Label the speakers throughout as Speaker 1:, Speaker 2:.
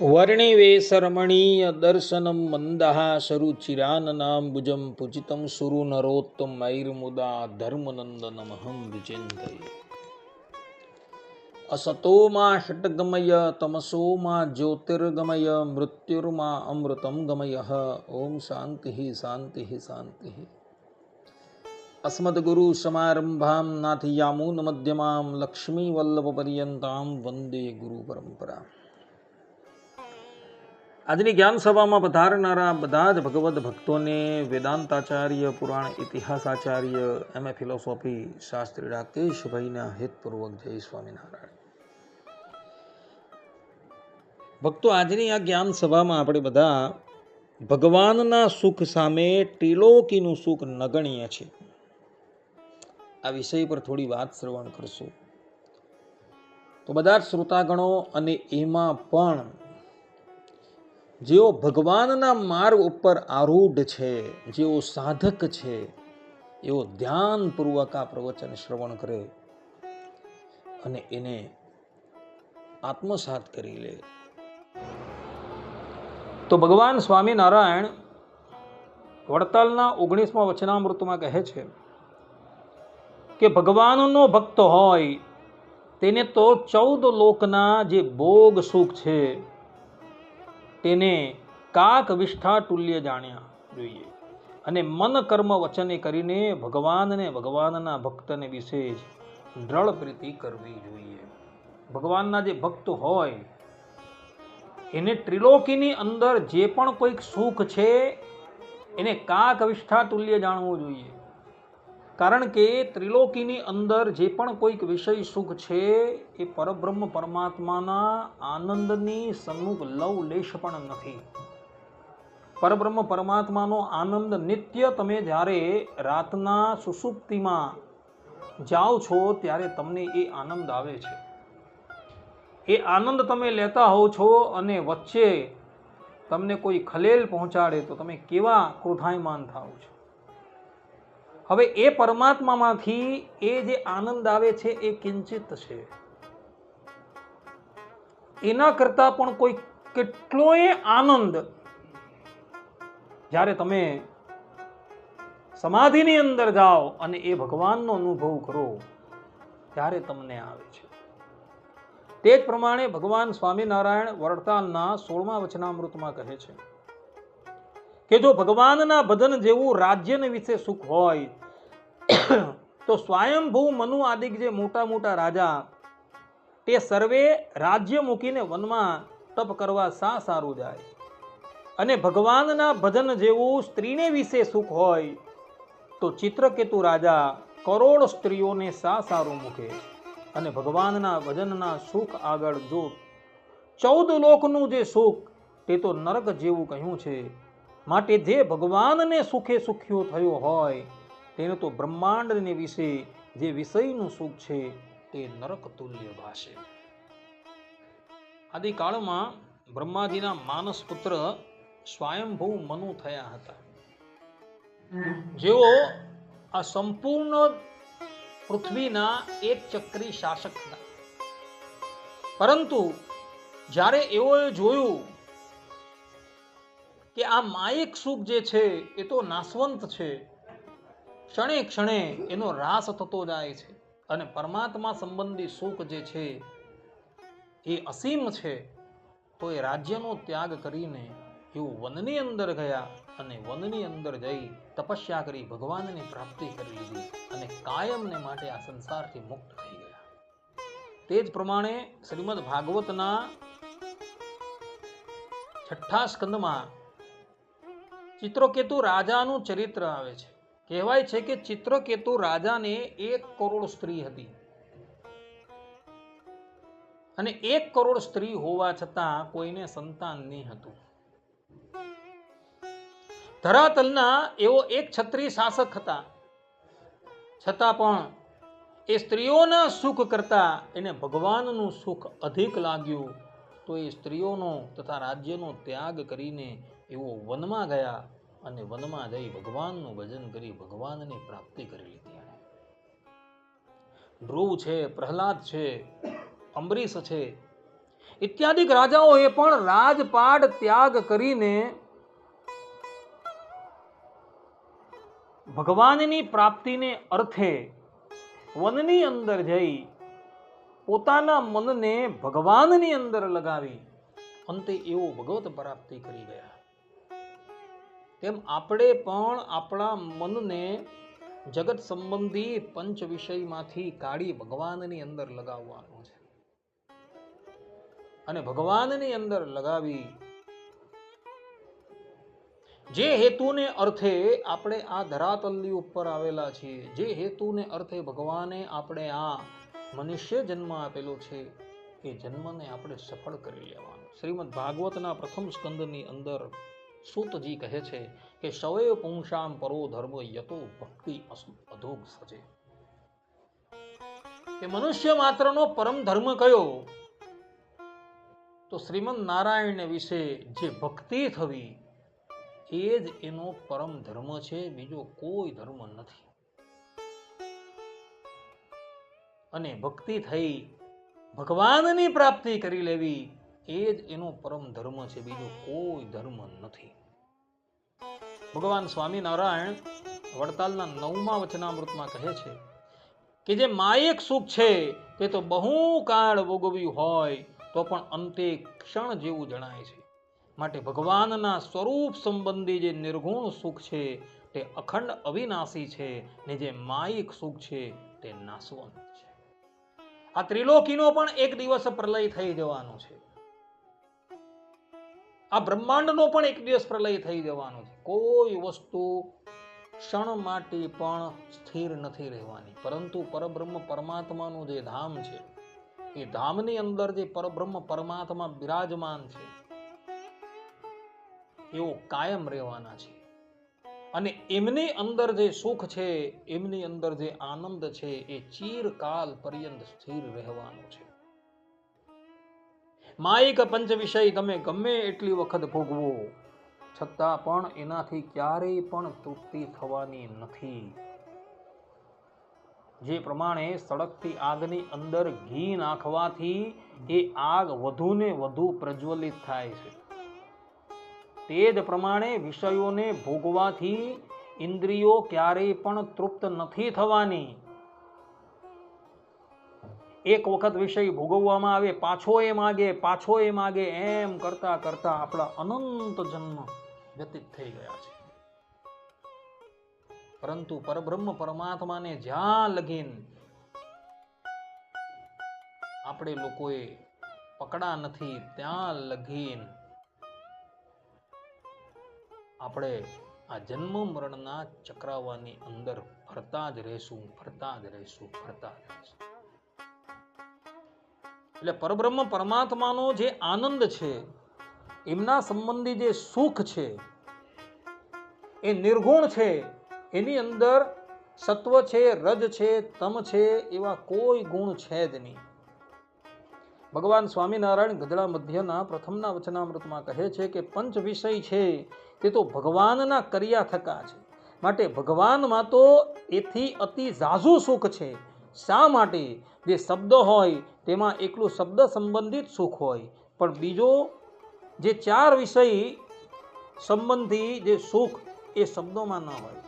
Speaker 1: વર્ણિવેશરમણીય દર્શનમ મંદહાસરુચિરાનનાંબુજં પૂજિतं સુરુનરોત્તમૈર્મુદા ધર્મનંદનમહં વિચિંતયે. असतो मा षट्गमय तमसो मा ज्योतिर्गमय मृत्युर्मा अमृतं गमयः. ओम शांति शांति शांति. अस्मद्गुरु समारंभां नाथयामून मध्यमां लक्ष्मी वल्लभ पर्यंतां वंदे गुरु परंपरा. આજની જ્ઞાન સભામાં પધારનારા બધા જ ભગવદ ભક્તોને વેદાંતાચાર્ય, પુરાણ ઇતિહાસાચાર્ય, એમએ ફિલોસોફી શાસ્ત્રી રાકેશભાઈના હિતપૂર્વક જય સ્વામિનારાયણ. ભક્તો, આજની આ જ્ઞાન સભામાં આપણે બધા ભગવાનના સુખ સામે ત્રિલોકીનું સુખ નગણ્ય છે, આ વિષય પર થોડી વાત શ્રવણ કરશું. તો બધા જ શ્રોતાગણો અને એમાં પણ જેઓ ભગવાનના માર્ગ ઉપર આરૂઢ છે, જેઓ સાધક છે, એઓ ધ્યાનપૂર્વક આ પ્રવચન શ્રવણ કરે અને એને આત્મસાત કરી લે. તો ભગવાન સ્વામિનારાયણ વડતાલના 19મા વચનામૃતમાં કહે છે કે ભગવાનનો ભક્ત હોય તેને તો 14 લોકના જે ભોગ સુખ છે તેને કાક વિષ્ઠા તુલ્ય જાણ્યા જોઈએ અને મન કર્મ વચને કરીને ભગવાનને, ભગવાનના ભક્તને વિશે દ્રઢ પ્રીતિ કરવી જોઈએ. ભગવાનના જે ભક્ત હોય એને ત્રિલોકીની અંદર જે પણ કોઈક સુખ છે એને કાક વિષ્ઠા તુલ્ય જાણવું જોઈએ. કારણ કે ત્રિલોકીની અંદર જે પણ કોઈક વિષય સુખ છે એ પરબ્રહ્મ પરમાત્માના આનંદની સન્મુખ લવલેશ પણ નથી. પરબ્રહ્મ પરમાત્માનો આનંદ નિત્ય તમે જ્યારે રાતના સુષુપ્તિમાં જાઓ છો ત્યારે તમને એ આનંદ આવે છે. એ આનંદ તમે લેતા હોવ છો અને વચ્ચે તમને કોઈ ખલેલ પહોંચાડે તો તમે કેવા ક્રોધાયમાન થાઓ છો. હવે એ પરમાત્મામાંથી એ જે આનંદ આવે છે એ કિંચિત છે, એના કરતા પણ કોઈ કેટલોય આનંદ જ્યારે તમે સમાધિની અંદર જાઓ અને એ ભગવાનનો અનુભવ કરો ત્યારે તમને આવે છે. તે જ પ્રમાણે ભગવાન સ્વામિનારાયણ વડતાલના 16મા વચનામૃતમાં કહે છે કે જો ભગવાનના ભજન જેવું રાજ્યને વિશે સુખ હોય તો સ્વયંભૂ મનુ આદિક જે મોટા મોટા રાજા તે સર્વે રાજ્ય મૂકીને વનમાં તપ કરવા શા સારું જાય. અને ભગવાનના ભજન જેવું સ્ત્રીને વિશે સુખ હોય તો ચિત્રકેતુ રાજા કરોડ સ્ત્રીઓને શા સારું મૂકે. અને ભગવાનના ભજનના સુખ આગળ જો 14 લોકનું જે સુખ તે તો નરક જેવું કહ્યું છે. માટે જે ભગવાનને સુખે સુખ્યો થયો હોય તેને તો બ્રહ્માંડને વિશે જે વિષયનું સુખ છે તે નરક તુલ્ય ભાષે. આદિકાળમાં બ્રહ્માજીના માનસ પુત્ર સ્વયંભૂ મનુ થયા હતા, જેઓ આ સંપૂર્ણ પૃથ્વીના એક ચક્રી શાસક હતા. પરંતુ જ્યારે એઓએ જોયું કે આ માયિક સુખ જે છે એ તો નાશવંત છે, ક્ષણે ક્ષણે એનો રાસ થતો જાય છે અને પરમાત્મા સંબંધી સુખ જે છે એ અસીમ છે, તો એ રાજ્યનો ત્યાગ કરીને એવું વનની અંદર ગયા અને વનની અંદર જઈ તપસ્યા કરી ભગવાનની પ્રાપ્તિ કરી લીધી અને કાયમને માટે આ સંસારથી મુક્ત થઈ ગયા. તે જ પ્રમાણે શ્રીમદ ભાગવતના 6ઠ્ઠા સ્કંદમાં ચિત્રકેતુ રાજાનું ચરિત્ર આવે છે. કહેવાય છે કે ચિત્રકેતુ રાજાને 1 કરોડ સ્ત્રી હતી અને 1 કરોડ સ્ત્રી હોવા છતાં કોઈને સંતાન નહીં હતું. ધરાતલના એવો એક છત્રી શાસક હતા, છતાં પણ એ સ્ત્રીઓના સુખ કરતા એને ભગવાનનું સુખ અધિક લાગ્યું. તો એ સ્ત્રીઓનો તથા રાજ્યનો ત્યાગ કરીને એવો વનમાં ગયા અને વનમાં જઈ ભગવાનનું ભજન કરી ભગવાનની પ્રાપ્તિ કરી લીધી. ધ્રુવ છે, પ્રહલાદ છે, અંબરીશ છે, ઇત્યાદિક રાજાઓએ પણ રાજપાટ ત્યાગ કરીને ભગવાનની પ્રાપ્તિને અર્થે વનની અંદર જઈ પોતાના મનને ભગવાનની અંદર લગાવી અંતે એવો ભગવત પ્રાપ્તિ કરી ગયા. તેમ આપણે પણ આપણા મનને જગત સંબંધી પંચ વિષયમાંથી કાઢી ભગવાનની અંદર લગાવવાનું છે અને ભગવાનની અંદર લગાવી જે હેતુને અર્થે આપણે આ ધરાતલની ઉપર આવેલા છીએ, જે હેતુને અર્થે ભગવાને આપણે આ મનુષ્ય જન્મ આપેલો છે, એ જન્મને આપણે સફળ કરી લેવાનો. શ્રીમદ ભાગવતના પ્રથમ સ્કંદની અંદર સૂતજી કહે છે કે સવૈવ પુંસામ પરો ધર્મ યતો ભક્તિ અધોગ સજે. કે મનુષ્ય માત્રનો પરમ ધર્મ કયો? તો શ્રીમદ નારાયણ વિશે જે ભક્તિ થવી એ જ એનો પરમ ધર્મ છે, બીજો કોઈ ધર્મ નથી. અને ભક્તિ થઈ ભગવાનની પ્રાપ્તિ કરી લેવી એ જ એનો પરમ ધર્મ છે, બીજો કોઈ ધર્મ નથી. ભગવાન સ્વામિનારાયણ વડતાલના 9મા વચનામૃતમાં કહે છે કે જે માયિક સુખ છે તે તો બહુ કાળ ભોગવ્યું હોય તો પણ અંતે ક્ષણ જેવું જણાય છે. માટે ભગવાનના સ્વરૂપ સંબંધી જે નિર્ગુણ સુખ છે તે અખંડ અવિનાશી છે, ને જે માયિક સુખ છે તે નાશવંત છે. આ ત્રિલોકીનો પણ એક દિવસ પ્રલય થઈ જવાનો છે. આ બ્રહ્માંડનો પણ એક દિવસ પ્રલય થઈ જવાનો છે. કોઈ વસ્તુ ક્ષણ માટે પણ સ્થિર નથી રહેવાની. પરંતુ પરબ્રહ્મ પરમાત્માનું જે ધામ છે એ ધામની અંદર જે પરબ્રહ્મ પરમાત્મા બિરાજમાન છે એવો કાયમ રહેવાના છે. અને એમની અંદર જે સુખ છે, એમની અંદર જે આનંદ છે એ ચિરકાલ પર્યંત સ્થિર રહેવાનું છે. માયિક પંચ વિષય તમે ગમે એટલી વખત ભોગવો છતાં પણ એનાથી ક્યારેય પણ તૃપ્તિ થવાની નથી. જે પ્રમાણે સળગતી આગની અંદર ઘી નાખવાથી એ આગ વધુ ને વધુ પ્રજ્વલિત થાય છે, તે જ પ્રમાણે વિષયોને ભોગવાથી ઇન્દ્રિયો ક્યારેય પણ તૃપ્ત નથી થવાની. એક વખત વિષય ભોગવવામાં આવે, પાછો એ માગે, એમ કરતા કરતા આપણા અનંત જન્મ વ્યતીત થઈ ગયા છે. પરંતુ પરબ્રહ્મ પરમાત્માને જ્યાં લગીન આપણે લોકોએ પકડા નથી ત્યાં લગીન આપણે આ જન્મ મરણના ચક્રાવાની અંદર ફરતા જ રહેશું. એટલે પરબ્રહ્મ પરમાત્માનો જે આનંદ છે, એમના સંબંધી જે સુખ છે એ નિર્ગુણ છે. એની અંદર સત્વ છે, રજ છે, તમ છે, એવા કોઈ ગુણ છે જ નહીં. ભગવાન સ્વામિનારાયણ ગદડા મધ્યના પ્રથમના વચનામૃતમાં કહે છે કે પંચ વિષય છે તે તો ભગવાનના કર્યા થકા છે. માટે ભગવાનમાં તો એથી અતિ ઝાઝું સુખ છે. શા માટે? જે શબ્દ હોય તેમાં એકલું શબ્દ સંબંધિત સુખ હોય, પણ બીજો જે 4 વિષય સંબંધી જે સુખ એ શબ્દોમાં ન હોય.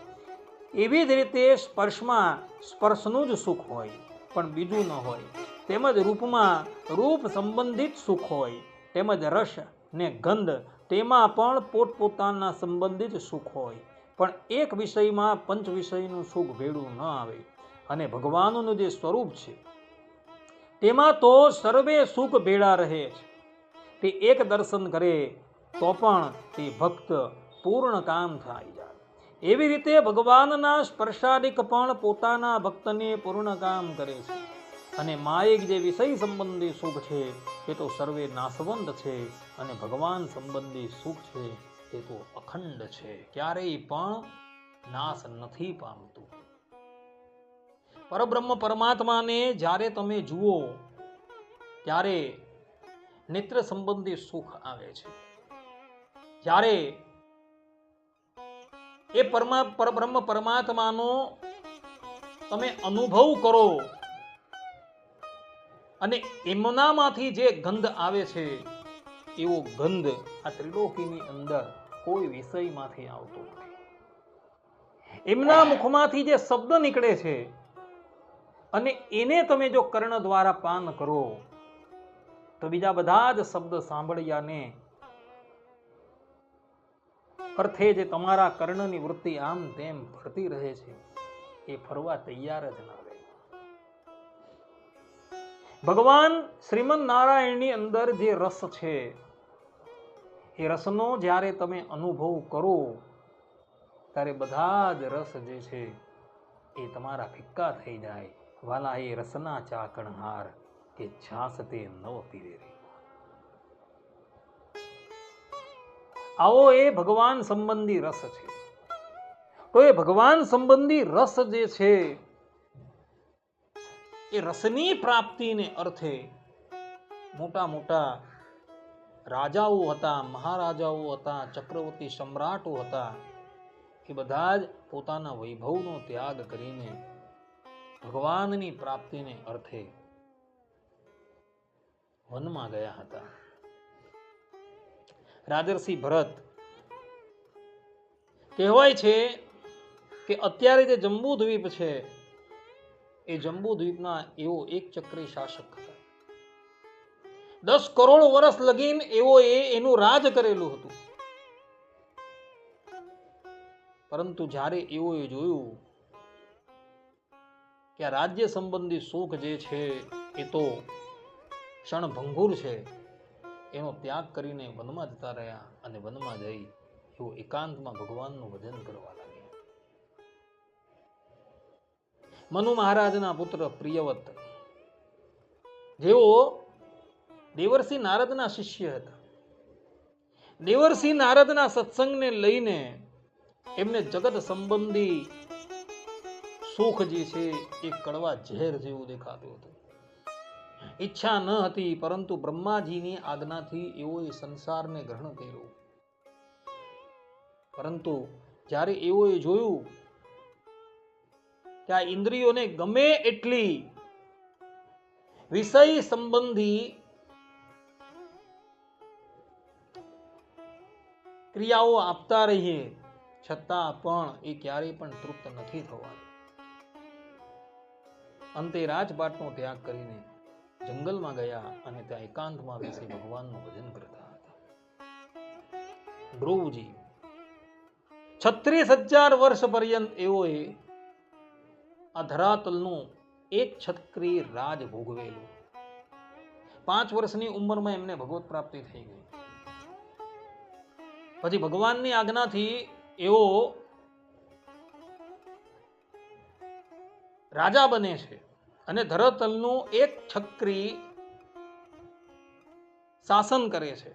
Speaker 1: એવી જ રીતે સ્પર્શમાં સ્પર્શનું જ સુખ હોય પણ બીજું ન હોય. તેમજ રૂપમાં રૂપ સંબંધિત સુખ હોય. તેમજ રસ ને ગંધ તેમાં પણ પોતપોતાના સંબંધિત સુખ હોય. પણ એક વિષયમાં પંચ વિષયનું સુખ ભેળું ન આવે. અને ભગવાનનું જે સ્વરૂપ છે તેમાં તો સર્વે સુખ ભેળા રહે છે. તે એક દર્શન કરે તો પણ તે ભક્ત પૂર્ણ કામ થાય જાય. એવી રીતે ભગવાનના સ્પર્શાદિક પણ પોતાના ભક્તને પૂર્ણ કામ કરે છે. અને માયિક જે વિષય સંબંધી સુખ છે તે તો સર્વે નાશવંત છે. અને ભગવાન સંબંધી સુખ છે તે તો અખંડ છે, ક્યારેય પણ નાશ નથી પામતું. પરબ્રહ્મ પરમાત્માને જ્યારે તમે જુઓ ત્યારે નેત્ર સંબંધી સુખ આવે છે. જ્યારે એ પરબ્રહ્મ પરમાત્માનો તમે અનુભવ કરો અને એમનામાંથી જે ગંધ આવે છે એવો ગંધ આ ત્રિલોકીની અંદર કોઈ વિષયમાંથી આવતો નથી. એમના મુખમાંથી જે શબ્દ નીકળે છે અને એને તમે જો કર્ણ દ્વારા પાન કરો તો બીજા બધા જ શબ્દ સાંભળ્યાને અર્થે જે તમારા કર્ણની વૃત્તિ આમ તેમ ફરતી રહે છે એ ફરવા તૈયાર જ ના રહે. ભગવાન શ્રીમદ નારાયણની અંદર જે રસ છે એ રસનો જ્યારે તમે અનુભવ કરો ત્યારે બધા જ રસ જે છે એ તમારા ફિક્કા થઈ જાય. વાલા એ રસના ચાકણહાર કે છાસ તે નવ પીરે રે. આવો એ ભગવાન સંબંધી રસ છે. તો એ ભગવાન સંબંધી રસ જે છે એ રસની પ્રાપ્તિને અર્થે મોટા મોટા રાજાઓ હતા, મહારાજાઓ હતા, ચક્રવર્તી સમ્રાટો હતા, એ બધા જ પોતાના વૈભવનો ત્યાગ કરીને ભગવાનની પ્રાપ્તિને અર્થે વનમાં ગયા હતા. રાજર્ષિ ભરત કહેવાય છે કે અત્યારે જે જંબુદ્વીપ છે એ જંબુદ્વીપના એવો એક ચક્રી શાસક હતા. 10 કરોડ વર્ષ લગીન એવો એનું રાજ કરેલું હતું. પરંતુ જ્યારે એઓએ જોયું કે આ રાજ્ય સંબંધી સુખ જે છે એ તો ક્ષણભંગુર છે, એનો ત્યાગ કરીને વનમાં જતા રહ્યા અને વનમાં જઈ એઓ એકાંતમાં ભગવાનનું ભજન કરવા લાગ્યા. મનુ મહારાજના પુત્ર પ્રિયવત જેઓ દેવર્ષિ નારદના શિષ્ય હતા. દેવર્ષિ નારદના સત્સંગને લઈને એમને જગત સંબંધી સુખ જે છે એ કડવા ઝેર જેવું દેખાતું હતું. ઈચ્છા ન હતી, પરંતુ બ્રહ્માજીની આજ્ઞાથી એઓએ સંસારને ગ્રહણ કર્યું. પરંતુ જ્યારે એઓએ જોયું કે આ ઇન્દ્રિયોને ગમે એટલી વિષય સંબંધી ક્રિયાઓ આપતા રહીએ છતાં પણ એ ક્યારેય પણ તૃપ્ત નથી થવાનું. અંતે રાજપાટનો ત્યાગ કરીને જંગલમાં ગયા અને ત્યાં એકાંતમાં બેસી ભગવાનનું ભજન કરતા હતા. ધ્રુવજી 36,000 વર્ષ પર્યંત એઓએ આ ધરાતલનું એક છત્રી રાજ ભોગવેલું. 5 વર્ષની ઉંમરમાં એમને ભગવત પ્રાપ્તિ થઈ ગઈ. પછી ભગવાનની આજ્ઞાથી એઓ રાજા બને છે અને ધરાતલનું એક છત્રી શાસન કરે છે.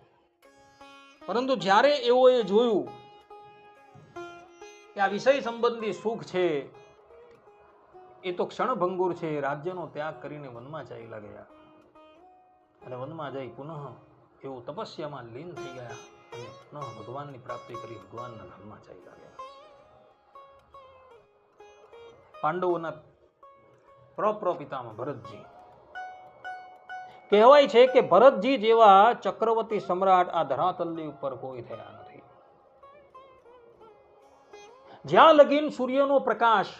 Speaker 1: પરંતુ જ્યારે એઓએ જોયું કે આ વિષય સંબંધી સુખ છે એ તો ક્ષણભંગુર છે, રાજ્યનો ત્યાગ કરીને વનમાં ચાલ્યા ગયા અને વનમાં જઈ પુનઃ એઓ તપસ્યામાં લીન થઈ ગયા અને પુનઃ ભગવાનની પ્રાપ્તિ કરી ભગવાનના ધામમાં ચાલ્યા ગયા. પાંડવોના પ્રપિતામાં ભરતજી કહેવાય છે કે ભરતજી જેવા ચક્રવર્તી સમ્રાટ આ ધરાતલની ઉપર કોઈ થયા નથી. જ્યાં લગીન સૂર્યનો પ્રકાશ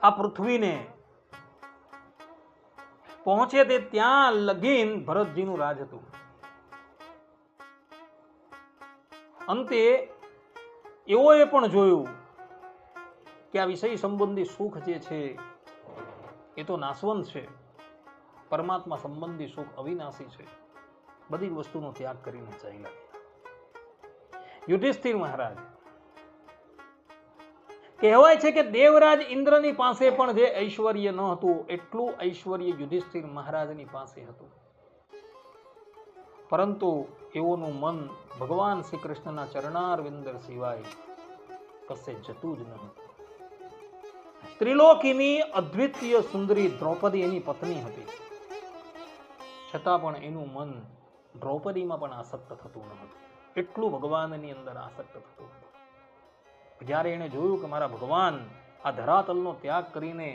Speaker 1: આ પૃથ્વીને પહોંચે તે ત્યાં લગીન ભરતજીનું રાજ હતું. અંતે એઓએ પણ જોયું કે આ વિષય સંબંધી સુખ જે છે એ તો નાશવંત છે, પરમાત્મા સંબંધી સુખ અવિનાશી છે. બધી વસ્તુનો ત્યાગ કરીને ચાલ્યા ગયા. યુધિષ્ઠિર મહારાજ કહેવાય છે કે દેવરાજ ઇન્દ્રની પાસે પણ જે ઐશ્વર્ય ન હતું એટલું ઐશ્વર્ય યુધિષ્ઠિર મહારાજની પાસે હતું. પરંતુ એઓનું મન ભગવાન શ્રી કૃષ્ણના ચરણારવિંદર સિવાય કશે જતું જ ન હતું. ત્રિલોકીની અદ્વિતીય સુંદરી દ્રૌપદી એની પત્ની હતી, છતાં પણ એનું મન દ્રૌપદીમાં પણ આસક્ત થતું ન હતું. એટલું ભગવાનની અંદર આસક્ત થતું હતું. જ્યારે એણે જોયું કે મારા ભગવાન આ ધરાતલનો ત્યાગ કરીને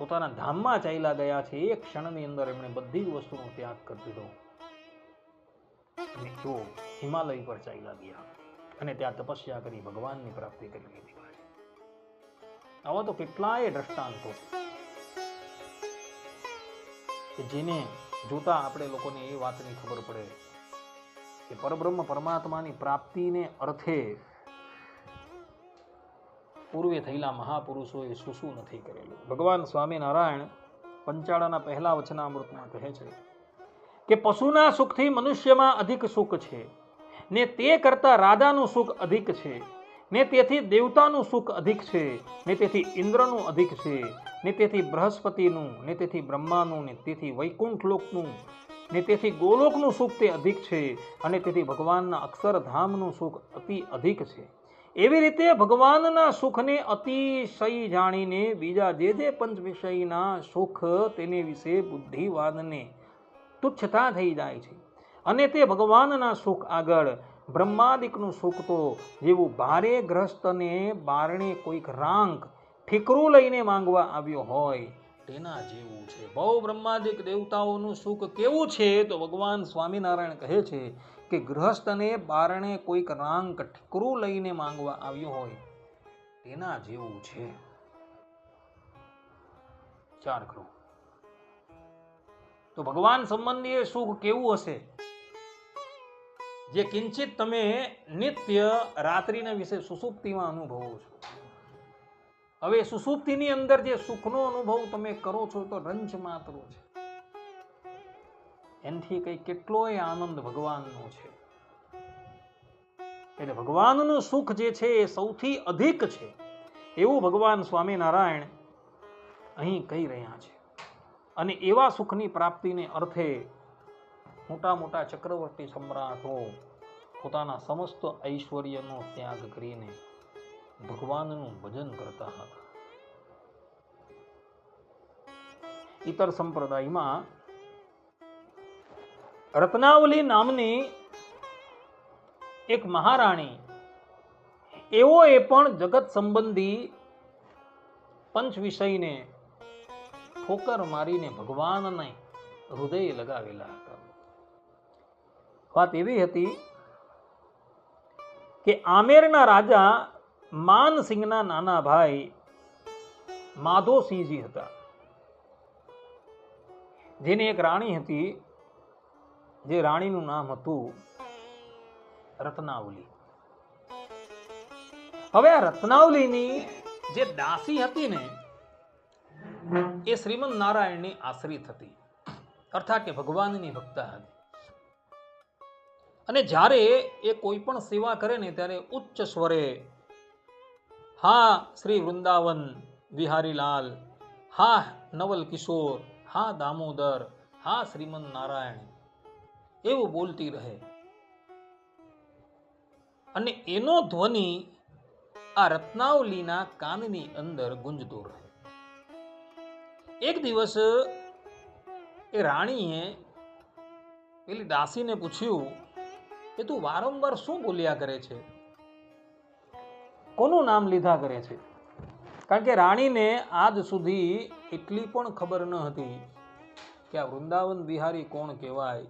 Speaker 1: પોતાના ધામમાં ચાલ્યા ગયા છે. એક ક્ષણની અંદર એમણે બધી જ વસ્તુનો ત્યાગ કરી દીધો અને તેઓ હિમાલય પર ચાલ્યા ગયા અને ત્યાં તપસ્યા કરી ભગવાનની પ્રાપ્તિ કરી લીધી. આવા તો કેટલાય દ્રષ્ટાંતો કે જેને જોતા આપણે લોકોને એ વાતની ખબર પડે કે પરબ્રહ્મ પરમાત્માની પ્રાપ્તિને અર્થે પૂર્વે થયેલા મહાપુરુષોએ શું નથી કરેલું. ભગવાન સ્વામિનારાયણ પંચાળાના પહેલા વચનામૃતમાં કહે છે કે પશુના સુખથી મનુષ્યમાં અધિક સુખ છે ને તે કરતા રાજાનું સુખ અધિક છે ને તેથી દેવતાનું સુખ અધિક છે ને તેથી ઇન્દ્રનું અધિક છે ને તેથી બૃહસ્પતિનું ને તેથી બ્રહ્માનું ને તેથી વૈકુંઠ લોકનું ને તેથી ગોલોકનું સુખ તે અધિક છે અને તેથી ભગવાનના અક્ષરધામનું સુખ અતિ અધિક છે. એવી રીતે ભગવાનના સુખને અતિશય જાણીને બીજા જે પંચ વિષયના સુખ તેને વિશે બુદ્ધિવાદને તુચ્છતા થઈ જાય છે અને તે ભગવાનના સુખ આગળ બ્રહ્માદિકનું સુખ તો જેવું ભારે ગ્રસ્તને બારણે કોઈક રાંક ઠીકરું લઈને માંગવા આવ્યો હોય તેના જેવું છે. બહુ બ્રહ્માદિક દેવતાઓનું સુખ કેવું છે તો ભગવાન સ્વામિનારાયણ કહે છે કે ગૃહસ્થને બારણે કોઈક રાંક ઠીકરું લઈને માંગવા આવ્યો હોય તેના જેવું છે. 4 કરોડ તો ભગવાન સંબંધી સુખ કેવું હશે જે કિંચિત તમે નિત્ય રાત્રિના વિશે સુસુપ્તિમાં અનુભવો છો. હવે સુસુપ્તિની અંદર જે સુખનો અનુભવ તમે કરો છો તો રંચ માત્ર છે. એનાથી કઈ કેટલોય આનંદ ભગવાનનો છે. એટલે ભગવાનનું સુખ જે છે એ સૌથી અધિક છે એવું ભગવાન સ્વામિનારાયણ અહીં કહી રહ્યા છે. અને એવા સુખની પ્રાપ્તિને અર્થે મોટા મોટા ચક્રવર્તી સમ્રાટો પોતાના સમસ્ત ઐશ્વર્યનો ત્યાગ કરીને ભગવાનનું ભજન કરતા હતા. ઇતર સંપ્રદાયમાં રત્નાવલી નામની એક મહારાણી એઓએ પણ જગત સંબંધી પંચ વિષયને ઠોકર મારીને ભગવાનને હૃદય લગાવેલા હતા. વાત એવી હતી કે આમેરના રાજા માનસિંહના નાના ભાઈ માધોસિંહજી હતા, જેની એક રાણી હતી જે રાણીનું નામ હતું રત્નાવલી. હવે આ રત્નાવલીની જે દાસી હતી ને એ શ્રીમદ નારાયણની આશ્રિત હતી, અર્થાત કે ભગવાનની ભક્ત હતી. અને જ્યારે એ કોઈ પણ સેવા કરે ને ત્યારે ઉચ્ચ સ્વરે હા શ્રી વૃંદાવન વિહારીલાલ, હા નવલ કિશોર, હા દામોદર, હા શ્રીમદ નારાયણ એવું બોલતી રહે. અને એનો ધ્વનિ આ રત્નાવલીના કાનની અંદર ગુંજતો રહે. એક દિવસ એ રાણીએ પેલી દાસીને પૂછ્યું કે તું વારંવાર શું બોલ્યા કરે છે, કોનું નામ લીધા કરે છે? કારણ કે રાણીને આજ સુધી એટલી પણ ખબર ન હતી કે આ વૃંદાવન વિહારી કોણ કહેવાય,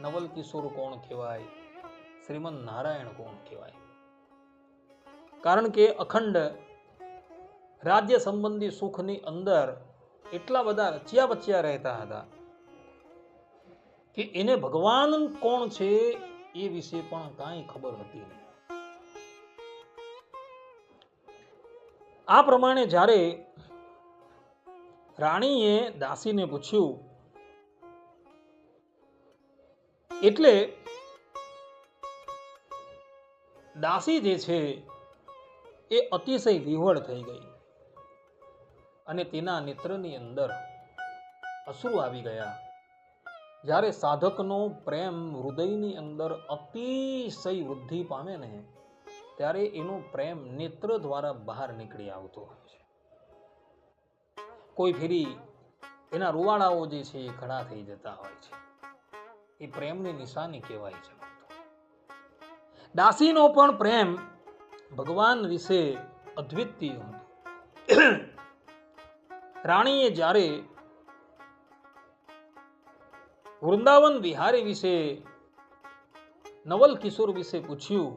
Speaker 1: નવલ કિશોર કોણ કહેવાય, શ્રીમદ નારાયણ કોણ કહેવાય. કારણ કે અખંડ રાજ્ય સંબંધી સુખની અંદર એટલા બધા રચ્યા બચ્યા રહેતા હતા કે એને ભગવાન કોણ છે એ વિશે પણ કાંઈ ખબર હતી નહીં. આ પ્રમાણે જ્યારે રાણીએ દાસીને પૂછ્યું એટલે દાસી જે છે એ અતિશય વિહવળ થઈ ગઈ અને તેના નેત્રની અંદર અશ્રુ આવી ગયા. જ્યારે સાધકનો પ્રેમ હૃદયની અંદર અતિશય વૃદ્ધિ પામે ને ત્યારે એનો પ્રેમ નેત્ર દ્વારા બહાર નીકળી આવતો હોય છે. કોઈ ફેરી એના રૂવાડાઓ જે છે એ ખડા થઈ જતા હોય છે. એ પ્રેમની નિશાની કહેવાય છે. દાસીનો પણ પ્રેમ ભગવાન વિશે અદ્વિતીય હતો. રાણીએ જ્યારે વૃંદાવન વિહારી વિશે, નવલ કિશોર વિશે પૂછ્યું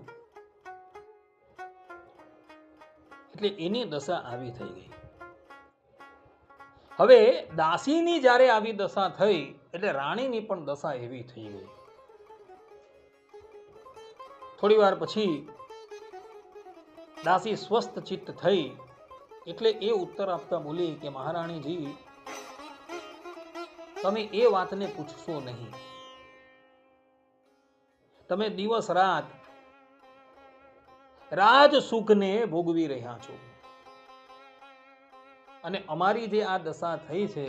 Speaker 1: એટલે એની દશા આવી થઈ ગઈ. હવે દાસીની જ્યારે આવી દશા થઈ એટલે રાણીની પણ દશા એવી થઈ ગઈ. થોડી વાર પછી દાસી સ્વસ્થ ચિત્ત થઈ એટલે એ ઉત્તર આપતા બોલી કે મહારાણીજી, તમે એ વાતને પૂછશો નહીં. તમે દિવસ રાત રાજ સુખને ભોગવી રહ્યા છો અને અમારી જે આ દશા થઈ છે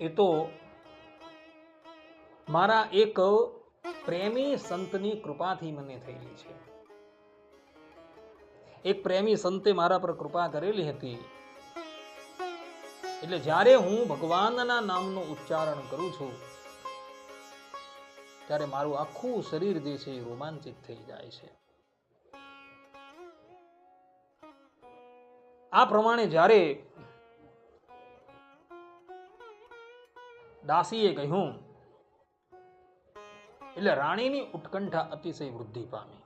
Speaker 1: એ તો મારા એક પ્રેમી સંતની કૃપાથી મને થયેલી છે. એક પ્રેમી સંતે મારા પર કૃપા કરેલી હતી એટલે જ્યારે હું ભગવાનના નામનું ઉચ્ચારણ કરું છું ત્યારે મારું આખું શરીર જે છે એ રોમાંચિત થઈ જાય છે. આ પ્રમાણે જ્યારે દાસીએ કહ્યું એટલે રાણીની ઉત્કંઠા અતિશય વૃદ્ધિ પામી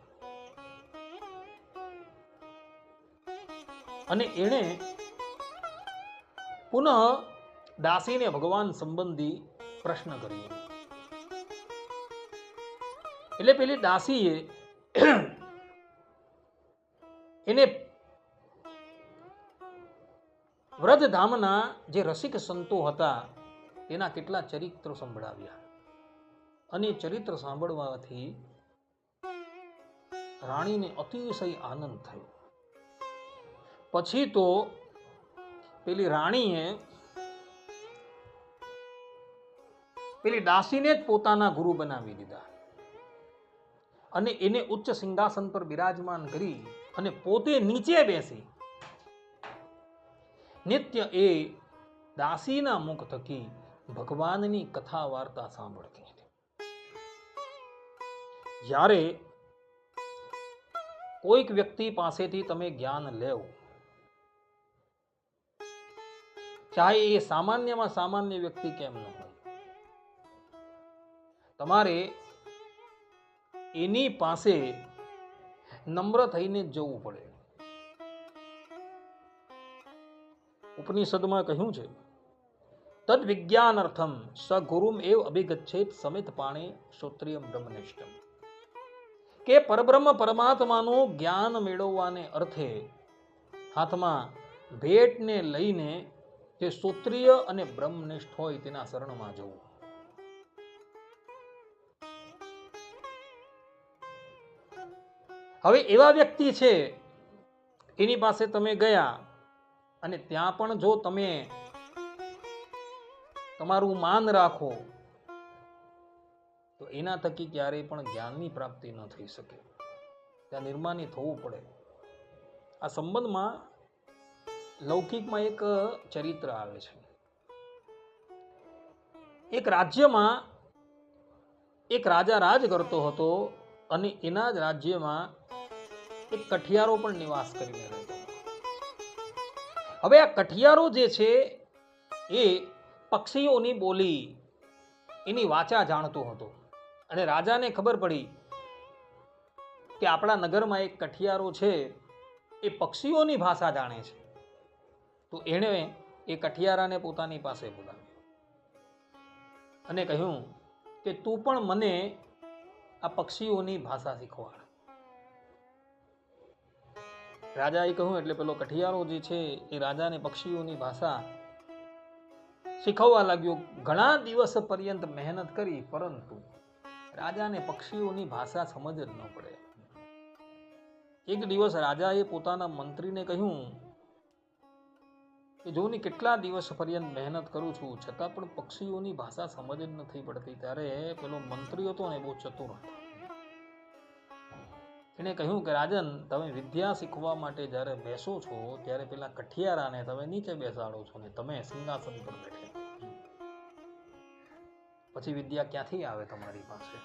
Speaker 1: અને એણે પુનઃ દાસીને ભગવાન સંબંધી પ્રશ્ન કર્યો. એટલે પેલી દાસીએ એને વ્રજધામના જે રસિક સંતો હતા એના કેટલા ચરિત્રો સંભળાવ્યા અને ચરિત્ર સાંભળવાથી રાણીને અતિશય આનંદ થયો. પછી તો પેલી રાણીએ પેલી દાસીને જ પોતાના ગુરુ બનાવી દીધા અને એને ઉચ્ચ સિંહાસન પર બિરાજમાન કરી અને પોતે નીચે બેસી નિત્ય એ દાસીના મુખ થકી ભગવાનની કથા વાર્તા સાંભળતી હતી. જ્યારે કોઈક વ્યક્તિ પાસેથી તમે જ્ઞાન લેવ, ચાહે એ સામાન્યમાં સામાન્ય વ્યક્તિ કેમ ન હોય, તમારે એની પાસે નમ્ર થઈને જવું પડે. ઉપનિષદમાં કહ્યું છે, તદ વિજ્ઞાનાર્થમ સ ગુરુમ એવ અભિગચ્છેત સમિત પાણે શ્રોત્રિયમ બ્રહ્મનિષ્ઠમ. કે પરબ્રહ્મ પરમાત્માનું જ્ઞાન મેળવવાને અર્થે હાથમાં ભેટને લઈને જે શ્રોત્રિય અને બ્રહ્મનિષ્ઠ હોય તેના શરણમાં જવું. હવે એવા વ્યક્તિ છે એની પાસે તમે ગયા અને ત્યાં પણ જો તમે તમારું માન રાખો તો એના થકી ક્યારેય પણ જ્ઞાનની પ્રાપ્તિ ન થઈ શકે. ત્યાં નિર્માની થવું પડે. આ સંબંધમાં લૌકિકમાં એક ચરિત્ર આવે છે. એક રાજ્યમાં એક રાજા રાજ કરતો હતો અને એના જ રાજ્યમાં એક કઠિયારો પણ નિવાસ કરીને રહેતો. હવે આ કઠિયારો જે છે એ પક્ષીઓની બોલી, એની વાચા જાણતો હતો અને રાજાને ખબર પડી કે આપણા નગરમાં એક કઠિયારો છે એ પક્ષીઓની ભાષા જાણે છે. તો એણે એ કઠિયારાને પોતાની પાસે બોલાવ્યો અને કહ્યું કે તું પણ મને આ પક્ષીઓની ભાષા શીખવાડ. રાજાએ કહ્યું એટલે પેલો કઠિયારો જે છે એ રાજાને પક્ષીઓની ભાષા શીખવવા લાગ્યો. ઘણા દિવસ પર્યંત મહેનત કરી પરંતુ રાજાને પક્ષીઓની ભાષા સમજ જ ન પડે. એક દિવસ રાજાએ પોતાના મંત્રીને કહ્યું કે જો ની કેટલા દિવસ પર્યંત મહેનત કરું છું છતાં પણ પક્ષીઓની ભાષા સમજ જ નથી પડતી. ત્યારે પેલો મંત્રી હતો ને બહુ ચતુર હતો. એને કહ્યું કે રાજન, તમે વિદ્યા શીખવા માટે જ્યારે બેસો છો ત્યારે પેલા કઠિયારાને તમે નીચે બેસાડો છો ને તમે સિંહાસન પર બેઠે, પછી વિદ્યા ક્યાંથી આવે તમારી પાસે?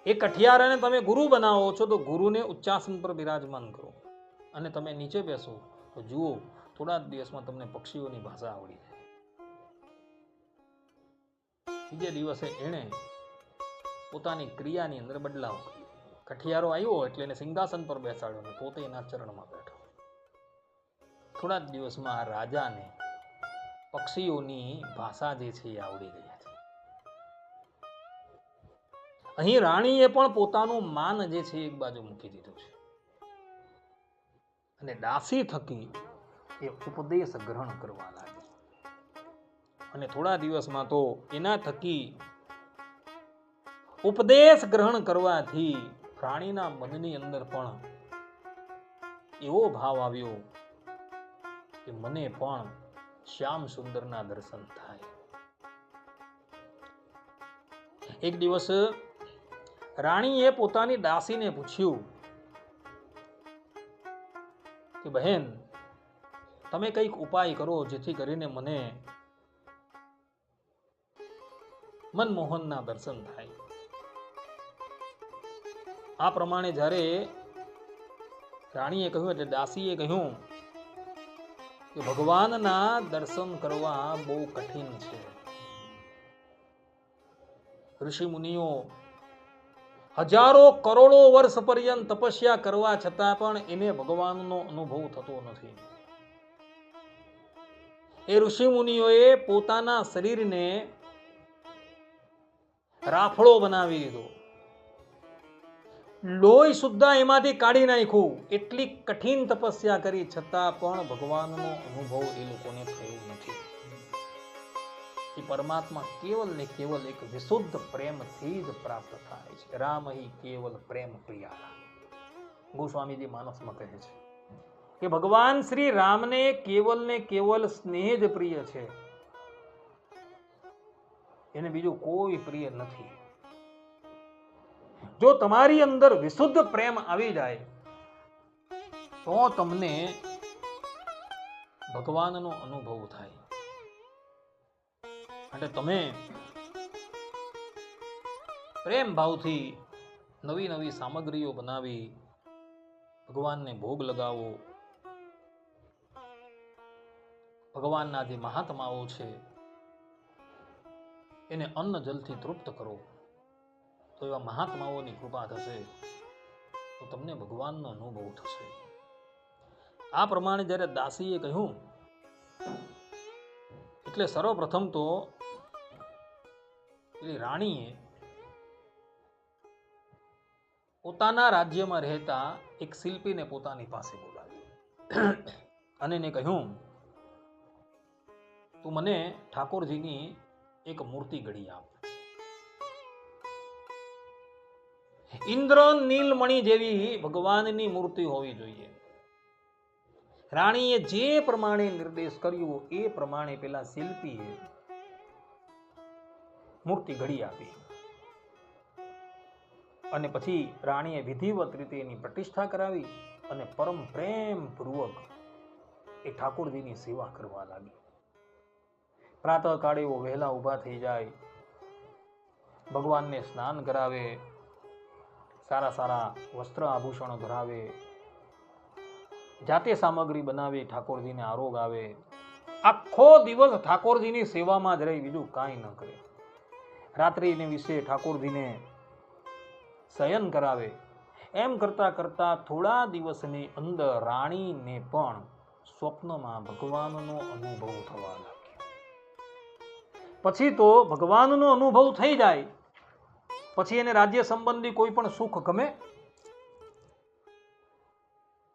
Speaker 1: એ કઠિયારાને તમે ગુરુ બનાવો છો તો ગુરુને ઉચ્ચાસન પર બિરાજમાન કરો અને તમે નીચે બેસો તો જુઓ, થોડા જ દિવસમાં તમને પક્ષીઓની ભાષા આવડી જાય. બીજે દિવસે એણે પોતાની ક્રિયાની અંદર બદલાવ કર્યો. કઠિયારો આવ્યો એટલે એને સિંહાસન પર બેસાડ્યો અને પોતે એના ચરણમાં બેઠો. થોડા જ દિવસમાં આ રાજાને પક્ષીઓની ભાષા જે છે એ આવડી ગઈ હતી. અહીં રાણીએ પણ પોતાનું માન જે છે એક બાજુ મૂકી દીધું છે અને દાસી થકી એ ઉપદેશ ગ્રહણ કરવા લાગી. અને થોડા દિવસમાં તો એના થકી ઉપદેશ ગ્રહણ કરવાથી રાણીના મનની અંદર પણ એવો ભાવ આવ્યો કે મને પણ શ્યામ સુંદરના દર્શન થાય. એક દિવસ રાણીએ પોતાની દાસીને પૂછ્યું કે બહેન, તમે કંઈક ઉપાય કરો જેથી કરીને મને મનમોહનના દર્શન થાય. આ પ્રમાણે જ્યારે રાણીએ કહ્યું એટલે દાસીએ કહ્યું કે ભગવાનના દર્શન કરવા બહુ કઠિન છે. ઋષિ મુનિઓ હજારો કરોડો વર્ષ પર્યંત તપસ્યા કરવા છતાં પણ એને ભગવાનનો અનુભવ થતો નથી. એ ઋષિ મુનિઓએ પોતાના શરીરને રાફડો બનાવી દીધો, લોહી સુદ્ધા એમાંથી કાઢી નાખ્યું. એટલી કઠિન તપસ્યા કરી છતાં પણ ભગવાનનો અનુભવ એ લોકોને થયો નથી. એ પરમાત્મા કેવલ ને કેવલ એક વિશુદ્ધ પ્રેમથી જ પ્રાપ્ત થાય છે. રામ હિ કેવલ પ્રેમ પ્રિયા. ગોસ્વામીજી માનસમાં કહે છે કે ભગવાન શ્રી રામને કેવલ ને કેવલ સ્નેહ જ પ્રિય છે, એને બીજું કોઈ પ્રિય નથી. જો તમારી અંદર વિશુદ્ધ પ્રેમ આવી જાય તો તમને ભગવાનનો અનુભવ થાય. અને તમે પ્રેમ ભાવથી નવી નવી સામગ્રીઓ બનાવી ભગવાનને ભોગ લગાવો. ભગવાનના જે મહાત્માઓ છે એને અન્ન જલથી તૃપ્ત કરો, તો એવા મહાત્માઓની કૃપા થશે તો તમને ભગવાનનો અનુભવ થશે. આ પ્રમાણે જ્યારે દાસીએ કહ્યું એટલે સર્વપ્રથમ તો રાણીએ પોતાના રાજ્યમાં રહેતા એક શિલ્પીને પોતાની પાસે બોલાવ્યો અને એને કહ્યું, તું મને ઠાકોરજીની એક મૂર્તિ ઘડી આપ. ઇન્દ્ર નીલમણી જેવી ભગવાનની મૂર્તિ હોવી જોઈએ. રાણીએ જે પ્રમાણે નિર્દેશ કર્યો એ પ્રમાણે પેલા શિલ્પીએ મૂર્તિ ઘડી આપી અને પછી રાણીએ વિધિવત રીતે એની પ્રતિષ્ઠા કરાવી અને પરમ પ્રેમ પૂર્વક એ ઠાકોરજીની સેવા કરવા લાગી. પ્રાતઃ કાળે વહેલા ઊભા થઈ જાય, ભગવાનને સ્નાન કરાવે, સારા સારા વસ્ત્ર આભૂષણો ધરાવે, જાતે સામગ્રી બનાવી ઠાકોરજીને આરોગ આવે. આખો દિવસ ઠાકોરજીની સેવામાં જ રહી, બીજું કાંઈ ન કરે. રાત્રિને વિશે ઠાકોરજીને શયન કરાવે. એમ કરતા કરતા થોડા દિવસની અંદર રાણીને પણ સ્વપ્નમાં ભગવાનનો અનુભવ થવા લાગ્યો. પછી તો ભગવાનનો અનુભવ થઈ જાય પછી એને રાજ્ય સંબંધી કોઈ પણ સુખ ગમે?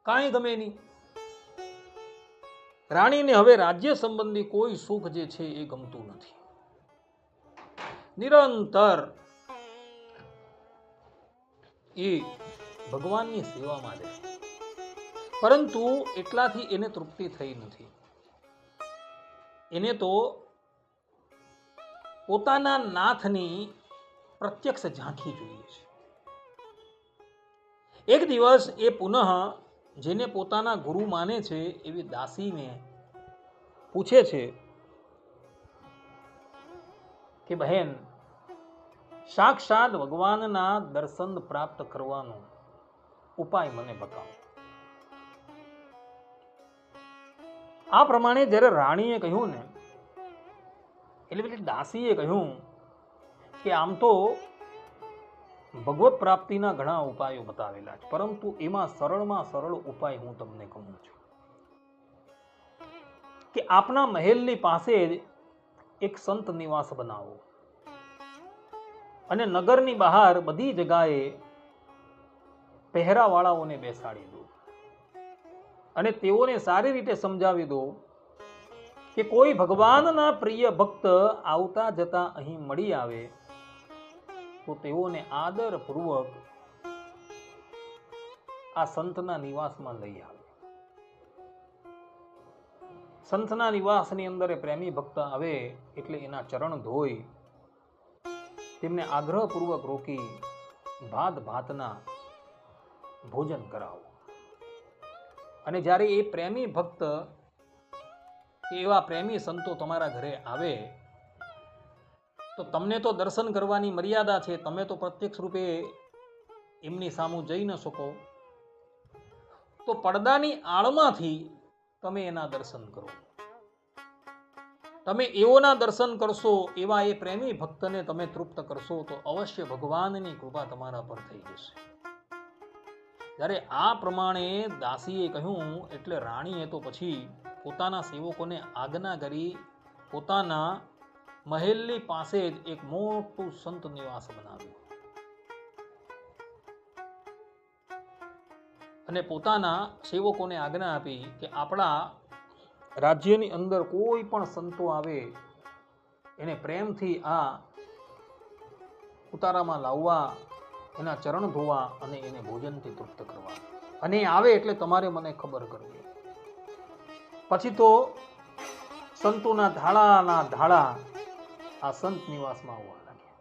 Speaker 1: કાંઈ ગમે નહીં. રાણીને હવે રાજ્ય સંબંધી કોઈ સુખ જે છે એ ગમતું નથી. નિરંતર એ ભગવાનની સેવામાં રહે, પરંતુ એટલાથી એને તૃપ્તિ થઈ નથી. એને તો પોતાના નાથની પ્રત્યક્ષ ઝાંખી જોઈએ છે. એક દિવસ એ પુનઃ જેને પોતાના ગુરુ માને છે એવી દાસીને પૂછે છે કે બહેન, સાક્ષાત ભગવાનના દર્શન પ્રાપ્ત કરવાનો ઉપાય મને બતાવો. આ પ્રમાણે જ્યારે રાણીએ કહ્યું ને, એટલે પેલી દાસીએ કહ્યું કે આમ તો ભગવત પ્રાપ્તિના ઘણા ઉપાયો બતાવેલા છે, પરંતુ એમાં સરળમાં સરળ ઉપાય હું તમને કહું છું કે આપના મહેલની પાસે જ એક સંત નિવાસ બનાવો અને નગરની બહાર બધી જગાએ પહેરાવાળાઓને બેસાડી દો અને તેઓને સારી રીતે સમજાવી દો કે કોઈ ભગવાનના પ્રિય ભક્ત આવતા જતા અહીં મળી આવે તો તેઓને આદરપૂર્વક આ સંતના નિવાસમાં લઈ આવે. સંતના નિવાસની અંદર પ્રેમી ભક્ત આવે એટલે એના ચરણ ધોઈ તેમને આગ્રહપૂર્વક રોકી ભાત ભાતના ભોજન કરાવો. અને જ્યારે એ પ્રેમી ભક્ત એવા પ્રેમી સંતો તમારા ઘરે આવે તો તમને તો દર્શન કરવાની મર્યાદા છે, તમે તો પ્રત્યક્ષ રૂપે એમની સામું જઈ ન શકો, તો પડદાની આળમાંથી તમે એના દર્શન કરો. તમે એઓના દર્શન કરશો, એવા એ પ્રેમી ભક્તને તમે તૃપ્ત કરશો તો અવશ્ય ભગવાનની કૃપા તમારા પર થઈ જશે. જ્યારે આ પ્રમાણે દાસીએ કહ્યું એટલે રાણીએ તો પછી પોતાના સેવકોને આજ્ઞા કરી પોતાના મહેલની પાસે જ એક મોટું સંત નિવાસ બનાવ્યું અને પોતાના સેવકોને આજ્ઞા આપી કે આપણા રાજ્યની અંદર કોઈ પણ સંતો આવે એને પ્રેમથી આ ઉતારામાં લાવવા, એના ચરણ ધોવા અને એને ભોજનથી તૃપ્ત કરવા. અને આવે એટલે તમારે મને ખબર કરવી. પછી તો સંતોના ધાડાના ધાડા આ સંત નિવાસમાં આવવા લાગ્યા.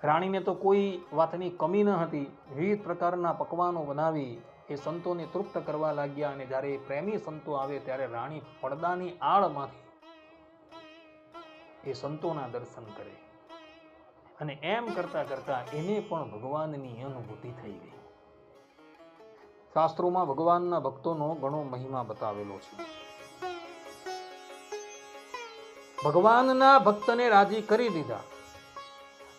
Speaker 1: રાણીને તો કોઈ વાતની કમી ન હતી. વિવિધ પ્રકારના પકવાનો બનાવી એ સંતોને તૃપ્ત કરવા લાગ્યા. અને જ્યારે પ્રેમી સંતો આવે ત્યારે રાણી પડદાની આળમાંથી એ સંતોના દર્શન કરે અને એમ કરતા કરતા એને પણ ભગવાનની અનુભૂતિ થઈ ગઈ. શાસ્ત્રોમાં ભગવાનના ભક્તોનો ઘણો મહિમા બતાવેલો છે. ભગવાનના ભક્તને રાજી કરી દીધા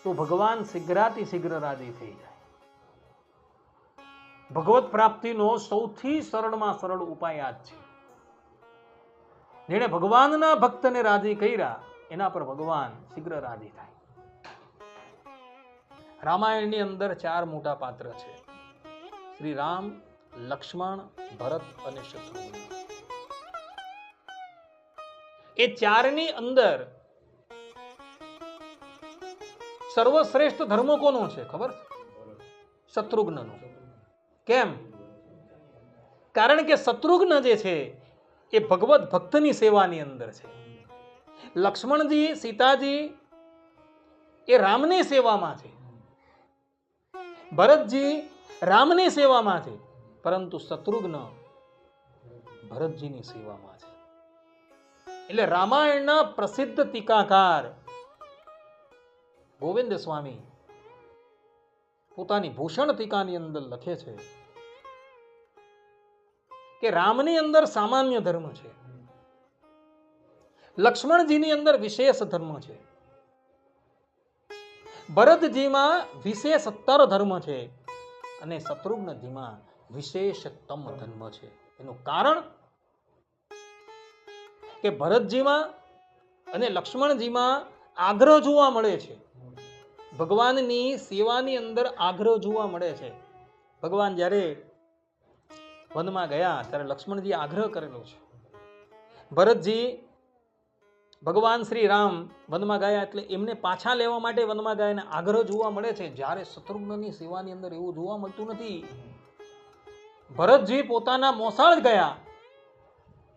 Speaker 1: તો ભગવાન શીઘ્રાતિ શીઘ્ર રાજી થઈ જાય. ભગવત પ્રાપ્તિનો સૌથી સરળમાં સરળ ઉપાય આ જ છે. જેણે ભગવાનના ભક્તને રાજી કર્યા એના પર ભગવાન શીઘ્ર રાજી થાય. રામાયણની અંદર 4 મોટા પાત્ર છે: શ્રી રામ, લક્ષ્મણ, ભરત અને શત્રુઘ્ન. એ 4ની અંદર સર્વશ્રેષ્ઠ ધર્મ કોનો છે ખબર છે? શત્રુઘ્નનો. કેમ? કારણ કે શત્રુઘ્ન જે છે એ ભગવત ભક્તની સેવાની અંદર છે. લક્ષ્મણજી, સીતાજી એ રામની સેવામાં છે. ભરતજી રામની સેવામાં છે, પરંતુ શત્રુઘ્ન ભરતજીની સેવામાં છે. એટલે રામાયણના પ્રસિદ્ધ ટીકાકાર ગોવિંદ સ્વામી પોતાની ભૂષણ ટીકાની અંદર લખે છે કે રામની અંદર સામાન્ય ધર્મ છે, લક્ષ્મણજીની અંદર વિશેષ ધર્મ છે, ભરતજીમાં વિશેષતર ધર્મ છે અને શત્રુઘ્નજીમાં વિશેષતમ ધર્મ છે. એનું કારણ કે ભરતજીમાં અને લક્ષ્મણજીમાં આગ્રહ જોવા મળે છે. ભગવાનની સેવાની અંદર આગ્રહ જોવા મળે છે. ભગવાન જ્યારે વનમાં ગયા ત્યારે લક્ષ્મણજી આગ્રહ કરેલો છે. ભરતજી ભગવાન શ્રી રામ વનમાં ગયા એટલે એમને પાછા લેવા માટે વનમાં ગયા, આગ્રહ જોવા મળે છે. જ્યારે શત્રુઘ્નની સેવાની અંદર એવું જોવા મળતું નથી. ભરતજી પોતાના મોસાળ ગયા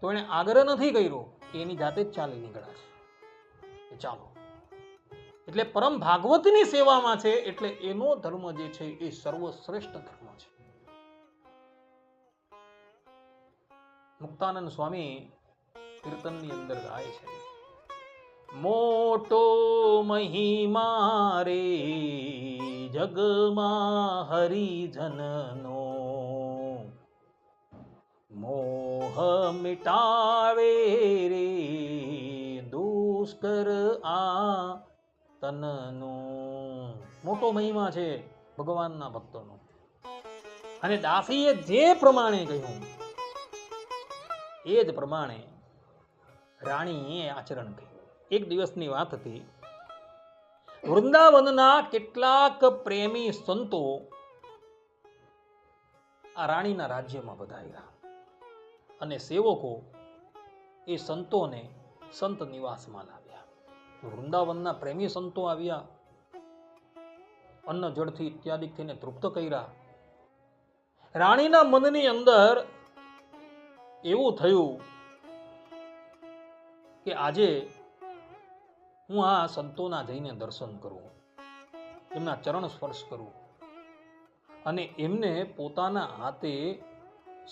Speaker 1: તો એને આગ્રહ નથી કર્યો, એની જાતે જ ચાલી નીકળ્યા છે. ચાલો, એટલે પરમ ભાગવતની સેવામાં છે એટલે એનો ધર્મ જે છે એ સર્વશ્રેષ્ઠ ધર્મ છે. મુક્તાનંદ સ્વામી કીર્તનની અંદર ગાય છે: મોટો મહિમા રે જગમાં હરિજનનો, મોહ મિટાવે રે દુષ્કર આ તનનો. મોટો મહિમા છે ભગવાનના ભક્તોનો. અને દાસીએ જે પ્રમાણે કહ્યું એ જ પ્રમાણે રાણીએ આચરણ કર્યું. એક દિવસની વાત હતી. વૃંદાવનના કેટલાક પ્રેમી સંતો આ રાણીના રાજ્યમાં પધાર્યા અને સેવકો એ સંતોને સંત નિવાસમાં લાવ્યા. વૃંદાવનના પ્રેમી સંતો આવ્યા, અન્ન જળથી ઇત્યાદિથી તેને તૃપ્ત કર્યા. રાણીના મનની અંદર એવું થયું કે આજે હું આ સંતોના જઈને દર્શન કરું, એમના ચરણ સ્પર્શ કરું અને એમને પોતાના હાથે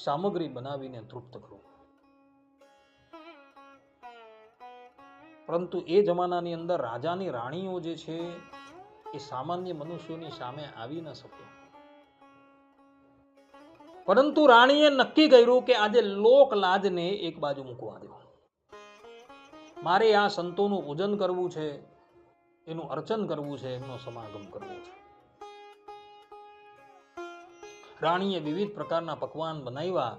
Speaker 1: સામગ્રી બનાવીને તૃપ્ત કરું. પરંતુ એ જમાનાની અંદર રાજાની રાણીઓ જે છે એ સામાન્ય મનુષ્યોની સામે આવી ન શકે. પરંતુ રાણીએ નક્કી કર્યું કે આજે લોક લાજને એક બાજુ મૂકવા દો. મારે આ સંતોનું પૂજન કરવું છે, એનું અર્ચન કરવું છે, એમનો સમાગમ કરવો છે. રાણીએ વિવિધ પ્રકારના પકવાન બનાવ્યા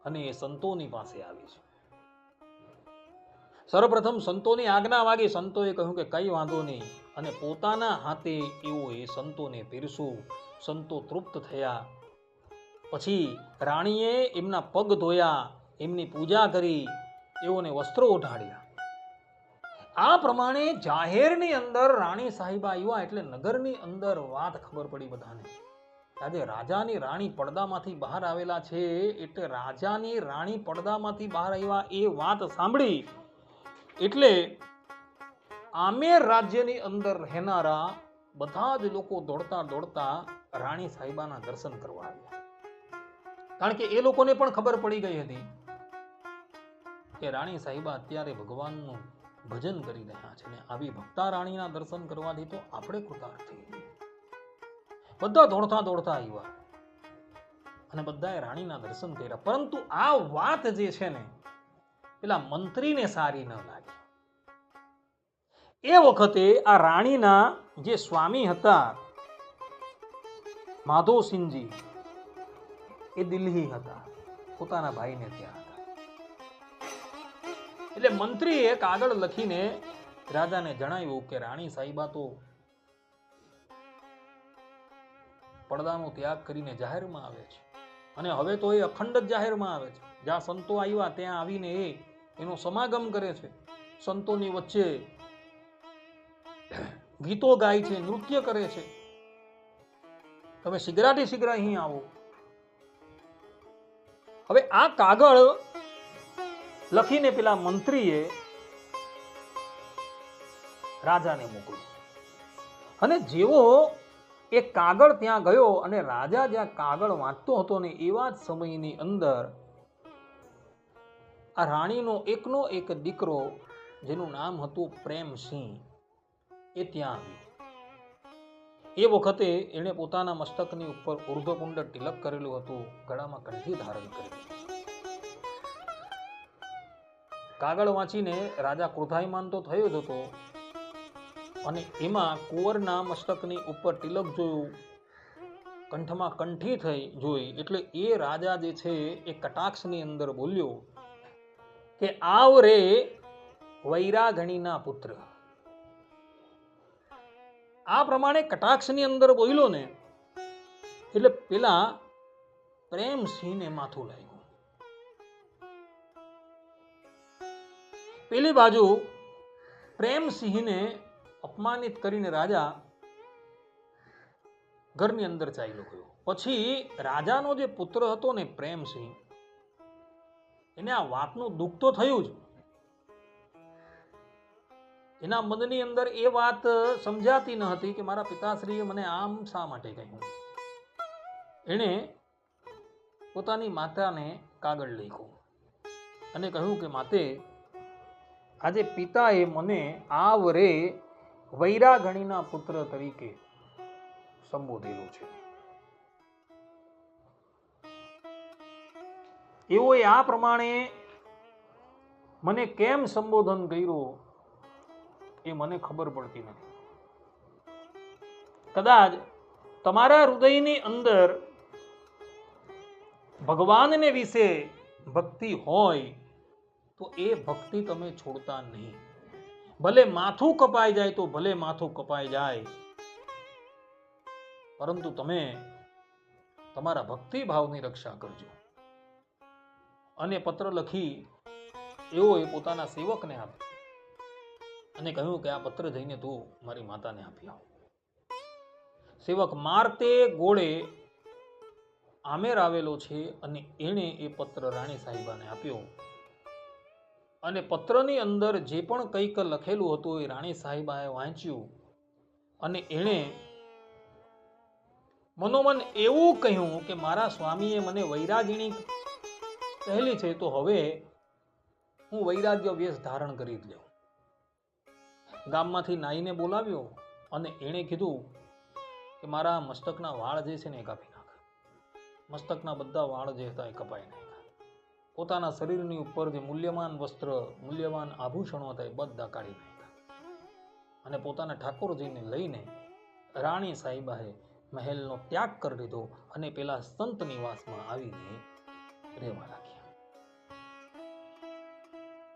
Speaker 1: અને એ સંતોની પાસે આવી છે. સર્વપ્રથમ સંતોની આજ્ઞા વાગી. સંતોએ કહ્યું કે કઈ વાંધો નહીં, અને પોતાના હાથે એવો એ સંતોને પીરસ્યું. સંતો તૃપ્ત થયા. પછી રાણીએ એમના પગ ધોયા, એમની પૂજા કરી, એઓને વસ્ત્રો ઓઢાડ્યા. આ પ્રમાણે જાહેરની અંદર રાણી સાહિબા આવ્યા એટલે નગરની અંદર વાત ખબર પડી બધાને. આજે રાજાની રાણી પડદામાંથી બહાર આવેલા છે, એટલે રાજાની રાણી પડદામાંથી બહાર આવ્યા એ વાત સાંભળી એટલે આમેર રાજ્યની અંદર રહેનારા બધા જ લોકો દોડતા દોડતા રાણી સાહિબાના દર્શન કરવા આવ્યા. કારણ કે એ લોકોને પણ ખબર પડી ગઈ હતી કે રાણી સાહિબા અત્યારે ભગવાનનું ભજન કરી રહ્યા છે ને આવી ભક્તા રાણીના દર્શન કરવાથી તો આપણે કૃતાર્થ થઈ જઈએ. બધા દોડતા દોડતા આવ્યા અને બધાએ રાણીના દર્શન કર્યા. પરંતુ આ વાત જે છે ને પેલા મંત્રીને સારી ન લાગી. એ વખતે આ રાણીના જે સ્વામી હતા માધોસિંહજી, એ દિલ્હી હતા, પોતાના ભાઈને ત્યાં હતા. એટલે મંત્રીએ કાગળ લખીને રાજાને જણાવ્યું કે રાણી સાહિબા તો પડદાનો ત્યાગ કરીને જાહેરમાં આવે છે, અને હવે તો એ અખંડ જ જાહેરમાં આવે છે. જ્યાં સંતો આવ્યા ત્યાં આવીને એનો સમાગમ કરે છે, સંતોની વચ્ચે ગીતો ગાય છે, નૃત્ય કરે છે. તમે શીઘ્રાથી શીઘ્ર અહીં આવો. હવે આ કાગળ લખીને પેલા મંત્રીએ રાજાને મોકલ્યો, અને જેવો એ કાગળ ત્યાં ગયો અને રાજા જ્યાં કાગળ વાંચતો હતો ને એવા જ સમયની અંદર આ રાણીનો એકનો એક દીકરો જેનું નામ હતું પ્રેમસિંહ એ ત્યાં આવ્યો. એ વખતે એણે પોતાના મસ્તકની ઉપર ઉર્ધ્વપુંડ તિલક કરેલું હતું, ગળામાં કંઠી ધારણ કરેલી. કાગળ વાંચીને રાજા ક્રોધાયમાન તો થયો જ હતો, અને એમાં કુંવરના મસ્તકની ઉપર તિલક જોયું, કંઠમાં કંઠી થઈ જોઈ, એટલે એ રાજા જે છે એ કટાક્ષની અંદર બોલ્યો કે આવ રે વૈરાગણીના પુત્ર. આ પ્રમાણે કટાક્ષની અંદર બોલ્યો ને એટલે પેલા પ્રેમસિંહને માથું લાગ્યું. પેલી બાજુ પ્રેમસિંહને અપમાનિત કરીને રાજા ઘરની અંદર ચાલ્યો ગયો. પછી રાજાનો જે પુત્ર હતો ને પ્રેમસિંહ, એને આ વાતનું દુઃખ તો થયું જ. એના મનની અંદર એ વાત સમજાતી ન હતી કે મારા પિતાશ્રીએ મને આમ શા માટે કહ્યું. એણે પોતાની માતાને કાગળ લખ્યું અને કહ્યું કે માતે, આજે પિતાએ મને આવ રે વૈરાગણીના પુત્ર તરીકે સંબોધેલો છે. એઓએ આ પ્રમાણે મને કેમ સંબોધન કર્યું એ મને ખબર પડતી નથી. કદાચ તમારા હૃદયની અંદર ભગવાનને વિશે ભક્તિ હોય તો એ ભક્તિ તમે છોડતા નહીં. ભલે માથું કપાઈ જાય તો ભલે માથું કપાઈ જાય, પરંતુ તમે તમારા ભક્તિ ભાવની રક્ષા કરજો. અને પત્ર લખી એઓએ પોતાના સેવકને આપ્યો અને કહ્યું કે આ પત્ર જઈને તું મારી માતાને આપી આવ. સેવક મારતે ગોળે આમેર આવેલો છે અને એણે એ પત્ર રાણી સાહેબાને આપ્યો. અને પત્રની અંદર જે પણ કંઈક લખેલું હતું એ રાણી સાહેબાએ વાંચ્યું અને એણે મનોમન એવું કહ્યું કે મારા સ્વામીએ મને વૈરાગીણી કહેલી છે તો હવે હું વૈરાગ્ય વેશ ધારણ કરી જ લઉં. ગામમાંથી નાઈને બોલાવ્યો અને એણે કીધું કે મારા મસ્તકના વાળ જે છે ને એ કાપી નાખ. મસ્તકના બધા વાળ જે હતા એ કપાઈ નાખ્યા. પોતાના શરીરની ઉપર જે મૂલ્યવાન વસ્ત્ર, મૂલ્યવાન આભૂષણો હતા એ બધા કાઢી નાખ્યા અને પોતાના ઠાકોરજીને લઈને રાણી સાહેબાએ મહેલનો ત્યાગ કરી દીધો અને પેલા સંત નિવાસમાં આવીને રહેવા લાગ્યા.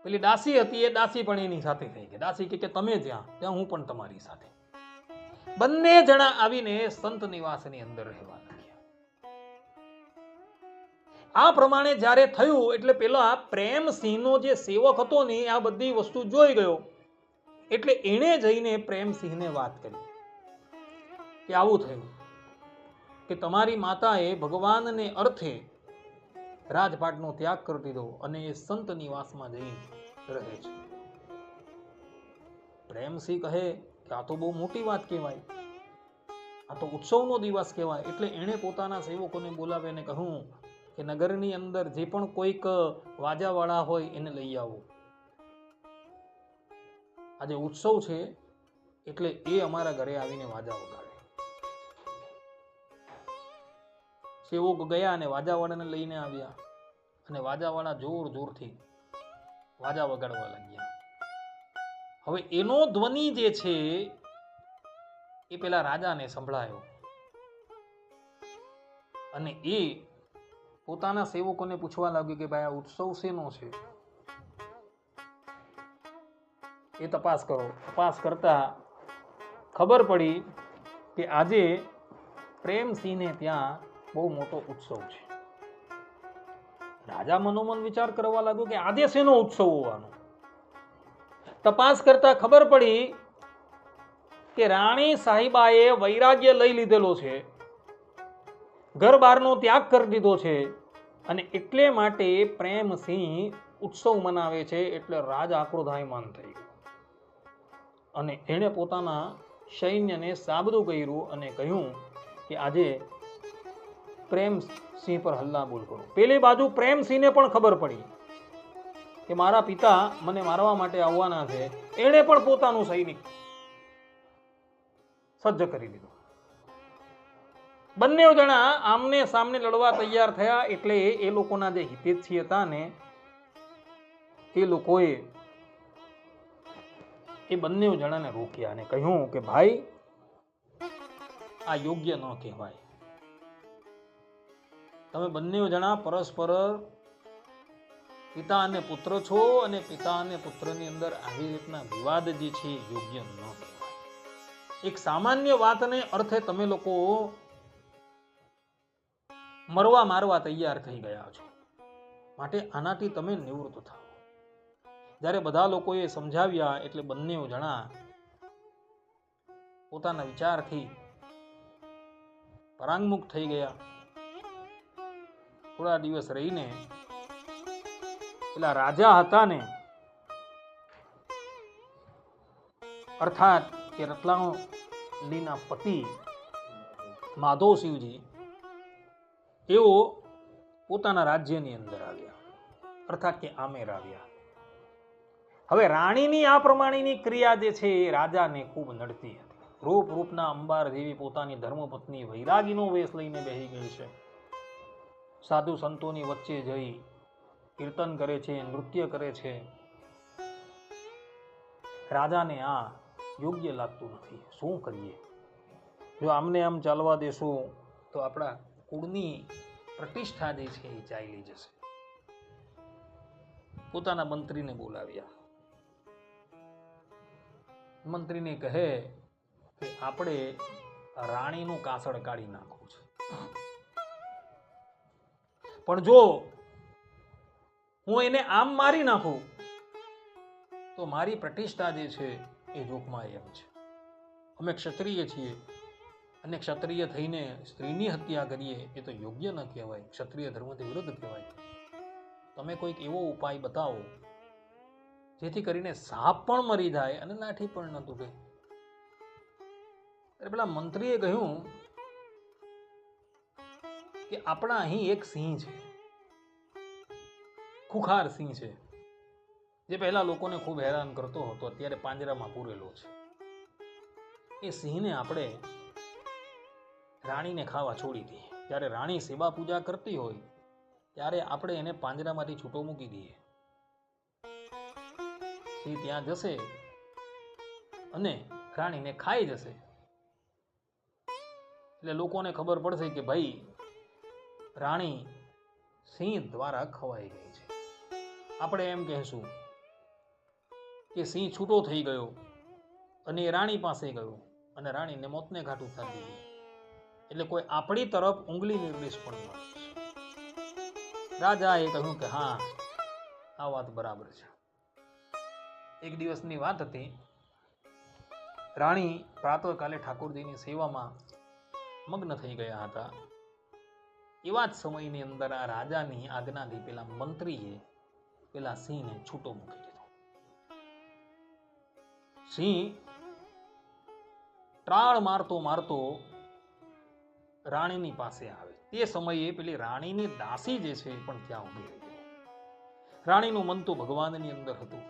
Speaker 1: પેલી દાસી હતી એ દાસી પણ એની સાથે થઈ ગઈ. દાસી કે તમે જ્યાં ત્યાં હું પણ તમારી સાથે. બંને જણા આવીને સંત નિવાસની અંદર રહેવા લાગ્યા. આ પ્રમાણે જ્યારે થયું એટલે પેલા પ્રેમસિંહનો જે સેવક હતો ને આ બધી વસ્તુ જોઈ ગયો. એટલે એણે જઈને પ્રેમસિંહને વાત કરી કે આવું થયું કે તમારી માતાએ ભગવાનને અર્થે રાજપાટનો ત્યાગ કરી દીધો અને એ સંત નિવાસમાં જઈ રહે છે. પ્રેમસિંહ કહે કે આ તો બહુ મોટી વાત કહેવાય, આ તો ઉત્સવનો દિવસ કહેવાય. એટલે એણે પોતાના સેવકોને બોલાવીને કહ્યું કે નગરની અંદર જે પણ કોઈક વાજાવાળા હોય એને લઈ આવો. આજે ઉત્સવ છે એટલે એ અમારા ઘરે આવીને વાજા વગાડે. સેવકો ગયા અને વાજાવાળાને લઈને આવ્યા અને વાજાવાળા જોર જોરથી વાજા વગાડવા લાગ્યા. હવે એનો ધ્વનિ જે છે એ પેલા રાજાને સંભળાયો અને એ પોતાના સેવકોને પૂછવા લાગ્યું કે ભાઈ આ ઉત્સવ શેનો છે, એ તપાસ કરો. તપાસ કરતા ખબર પડી કે આજે પ્રેમસિંહને ત્યાં બહુ મોટો ઉત્સવ છે. રાજા મનોમન વિચાર કરવા લાગ્યો કે આજે શેનો ઉત્સવ હોવાનો. તપાસ કરતા ખબર પડી કે રાણી સાહિબાએ વૈરાગ્ય લઈ લીધેલો છે, ઘર બહારનો ત્યાગ કરી દીધો છે અને એટલે માટે પ્રેમસિંહ ઉત્સવ મનાવે છે. એટલે રાજ આક્રોધાયમાન થઈ ગયો અને એણે પોતાના સૈન્યને સાબદું કર્યું અને કહ્યું કે આજે પ્રેમસિંહ પર હલ્લા બોલ કરો. પેલી બાજુ પ્રેમસિંહને પણ ખબર પડી કે મારા પિતા મને મારવા માટે આવવાના છે. એણે પણ પોતાનું સૈનિક સજ્જ કરી દીધું. બંને જણા આમને સામને લડવા તૈયાર થયા. એટલે એ લોકોના જે હિતેચ્છી હતા ને એ લોકોએ એ બંને જણાને રોક્યા અને કહ્યું કે ભાઈ આ યોગ્ય ન કહેવાય. તમે બંને જણા પરસ્પર પિતા અને પુત્ર છો અને પિતા અને પુત્રની અંદર આવી રીતના વિવાદ જે છે યોગ્ય ન કહેવાય. એક સામાન્ય વાતને અર્થે તમે લોકો મરવા મારવા તૈયાર થઈ ગયા છો, માટે આનાથી તમે નિવૃત્ત થાઓ. જ્યારે બધા લોકોએ સમજાવ્યા એટલે બંને જણા પોતાના વિચારથી પરાંગમુખ થઈ ગયા. થોડા દિવસ રહીને પેલા રાજા હતા ને અર્થાત કે રતલાણીના પતિ માધવસિંહજી એઓ પોતાના રાજ્યની અંદર આવ્યા, અર્થાત કે આમેર આવ્યા. હવે રાણીની આ પ્રમાણેની ક્રિયા જે છે એ રાજાને ખૂબ નડતી હતી. રૂપના અંબાર જેવી પોતાની ધર્મપત્ની વૈરાગીનો વેશ લઈને બેસી ગઈ છે. સાધુ સંતોની વચ્ચે જઈ કીર્તન કરે છે, નૃત્ય કરે છે. રાજાને આ યોગ્ય લાગતું નથી. શું કરીએ? જો આમને આમ ચાલવા દેશું તો આપણા કુળની પ્રતિષ્ઠા જે છે એ ચાલી જશે. પોતાના મંત્રીને બોલાવ્યા. મંત્રીને કહે કે આપણે રાણીનું કાસળ કાઢી નાખવું છે, પણ જો હું એને આમ મારી નાખું તો મારી પ્રતિષ્ઠા જે છે એ જોખમાય એમ છે. અમે ક્ષત્રિય છીએ અને ક્ષત્રિય થઈને સ્ત્રીની હત્યા કરીએ એ તો યોગ્ય ન કહેવાય, ક્ષત્રિય ધર્મથી વિરુદ્ધ કહેવાય. તમે કોઈક એવો ઉપાય બતાવો જેથી કરીને સાપ પણ મરી જાય અને લાઠી પણ ન તૂટે. પેલા મંત્રીએ કહ્યું કે આપણા અહીં એક સિંહ છે, ખુખાર સિંહ છે, જે પહેલા લોકોને ખૂબ હેરાન કરતો હતો, અત્યારે પાંજરામાં પૂરેલો છે. એ સિંહને આપણે રાણીને ખાવા છોડી દઈએ. જ્યારે રાણી સેવા પૂજા કરતી હોય ત્યારે આપણે એને પાંજરામાંથી છૂટો મૂકી દઈએ. સિંહ ત્યાં જશે અને રાણીને ખાઈ જશે. એટલે લોકોને ખબર પડશે કે ભાઈ રાણી સિંહ દ્વારા ખવાઈ ગઈ છે. આપણે એમ કહેશું કે સિંહ છૂટો થઈ ગયો અને એ રાણી પાસે ગયો અને રાણીને મોતને ઘાટ ઉતારી દીધી. એટલે કોઈ આપણી તરફ ઉંગલી નિર્દેશ પણ ન કરશે. રાજાએ કહ્યું કે હા, આ વાત બરાબર છે. એક દિવસની વાત હતી. રાણી પ્રાતઃકાલે ઠાકોરજીની સેવામાં મગ્ન થઈ ગયા હતા. એવા જ સમયની અંદર આ રાજાની આજ્ઞાથી પેલા મંત્રીએ પેલા સિંહને છૂટો મૂકી દીધો. સિંહ ત્રાળ મારતો મારતો રાણીની પાસે આવે. તે સમયે પેલી રાણીની દાસી જે છે એ પણ ત્યાં ઊભી રહી. રાણીનું મન તો ભગવાનની અંદર હતું.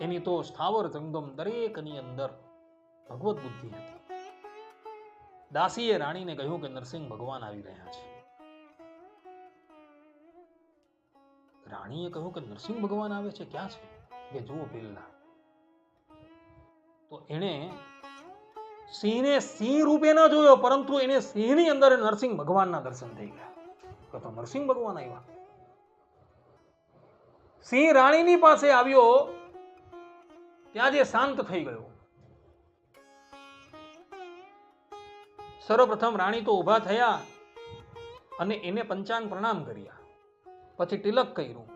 Speaker 1: એની તો સ્થાવર જંગમ દરેકની અંદર ભગવત બુદ્ધિ હતી. દાસીએ રાણીને કહ્યું કે નરસિંહ ભગવાન આવી રહ્યા છે. રાણીએ કહ્યું કે નરસિંહ ભગવાન આવે છે, ક્યાં છે? કે જુઓ પેલા. તો એણે સિંહને સિંહ રૂપે ન જોયો, પરંતુ એને સિંહની અંદર નરસિંહ ભગવાનના દર્શન થઈ ગયા. તો નરસિંહ ભગવાન આવ્યા. સિંહ રાણીની પાસે આવ્યો ત્યાં જે શાંત થઈ ગયો. સર્વપ્રથમ રાણી તો ઊભા થયા અને એને પંચાંગ પ્રણામ કર્યા. પછી તિલક કર્યું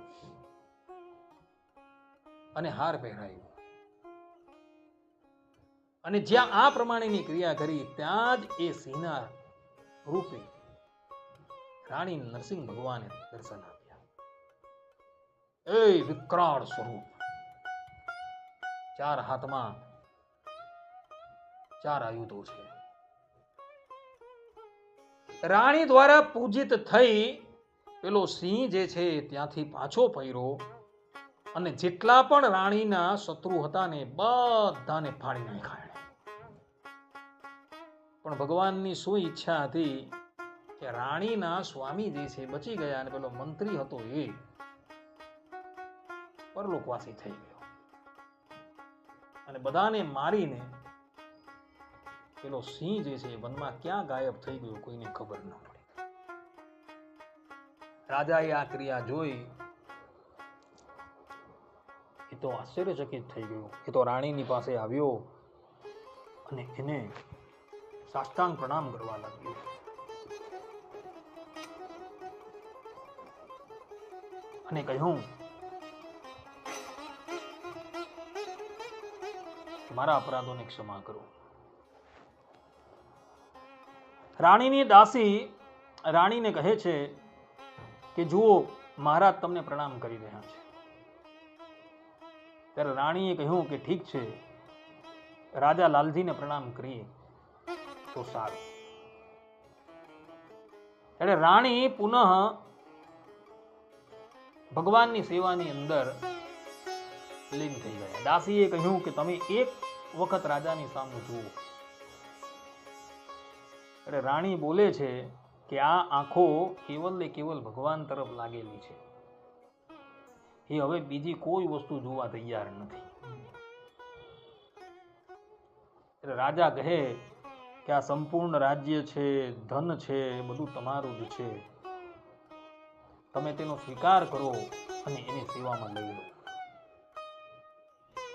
Speaker 1: અને હાર પહેરાયો. અને જ્યાં આ પ્રમાણેની ક્રિયા કરી ત્યાં જ એ સિંહના રૂપે રાણી નરસિંહ ભગવાને દર્શન આપ્યા. એ વિકરાળ સ્વરૂપ, 4 હાથમાં 4 આયુધો છે. રાણી દ્વારા પૂજિત થઈ પેલો સિંહ જે છે ત્યાંથી પાછો ફર્યો અને જેટલા પણ રાણીના શત્રુ હતા ને બધાને ફાડી નાખ્યા. પણ ભગવાનની શું ઈચ્છા હતી કે રાણીના સ્વામી જે છે બચી ગયા અને પેલો મંત્રી હતો એ પરલોકવાસી થઈ ગયો. અને બધાને મારીને પેલો સિંહ જે છે વનમાં ક્યાં ગાયબ થઈ ગયો કોઈને ખબર ન પડી. રાજાએ આ ક્રિયા જોઈ એ તો આશ્ચર્યચકિત થઈ ગયો. એ તો રાણીની પાસે આવ્યો અને એને સાષ્ટાંગ પ્રણામ કરવા લાગ્યો. અને કહ્યું મારા અપરાધોને ક્ષમા કરો. રાણીની દાસી રાણીને કહે છે કે જુઓ મહારાજ તમને પ્રણામ કરી રહ્યા છે. ત્યારે રાણીએ કહ્યું કે ઠીક છે, રાજા લાલજીને પ્રણામ કરીએ તો સારું. એટલે રાણી પુનઃ ભગવાનની સેવાની અંદર લીન થઈ ગયા. દાસીએ કહ્યું કે તમે એક વખત રાજાની સામે જુઓ. એટલે રાણી બોલે છે કે આ આંખો કેવલ ને કેવલ ભગવાન તરફ લાગેલી છે. એ હવે બીજી કોઈ વસ્તુ જોવા તૈયાર નથી. એટલે રાજા કહે કે આ સંપૂર્ણ રાજ્ય છે, ધન છે, એ બધું તમારું જ છે. તમે તેનો સ્વીકાર કરો અને એની સેવામાં લઈ લો.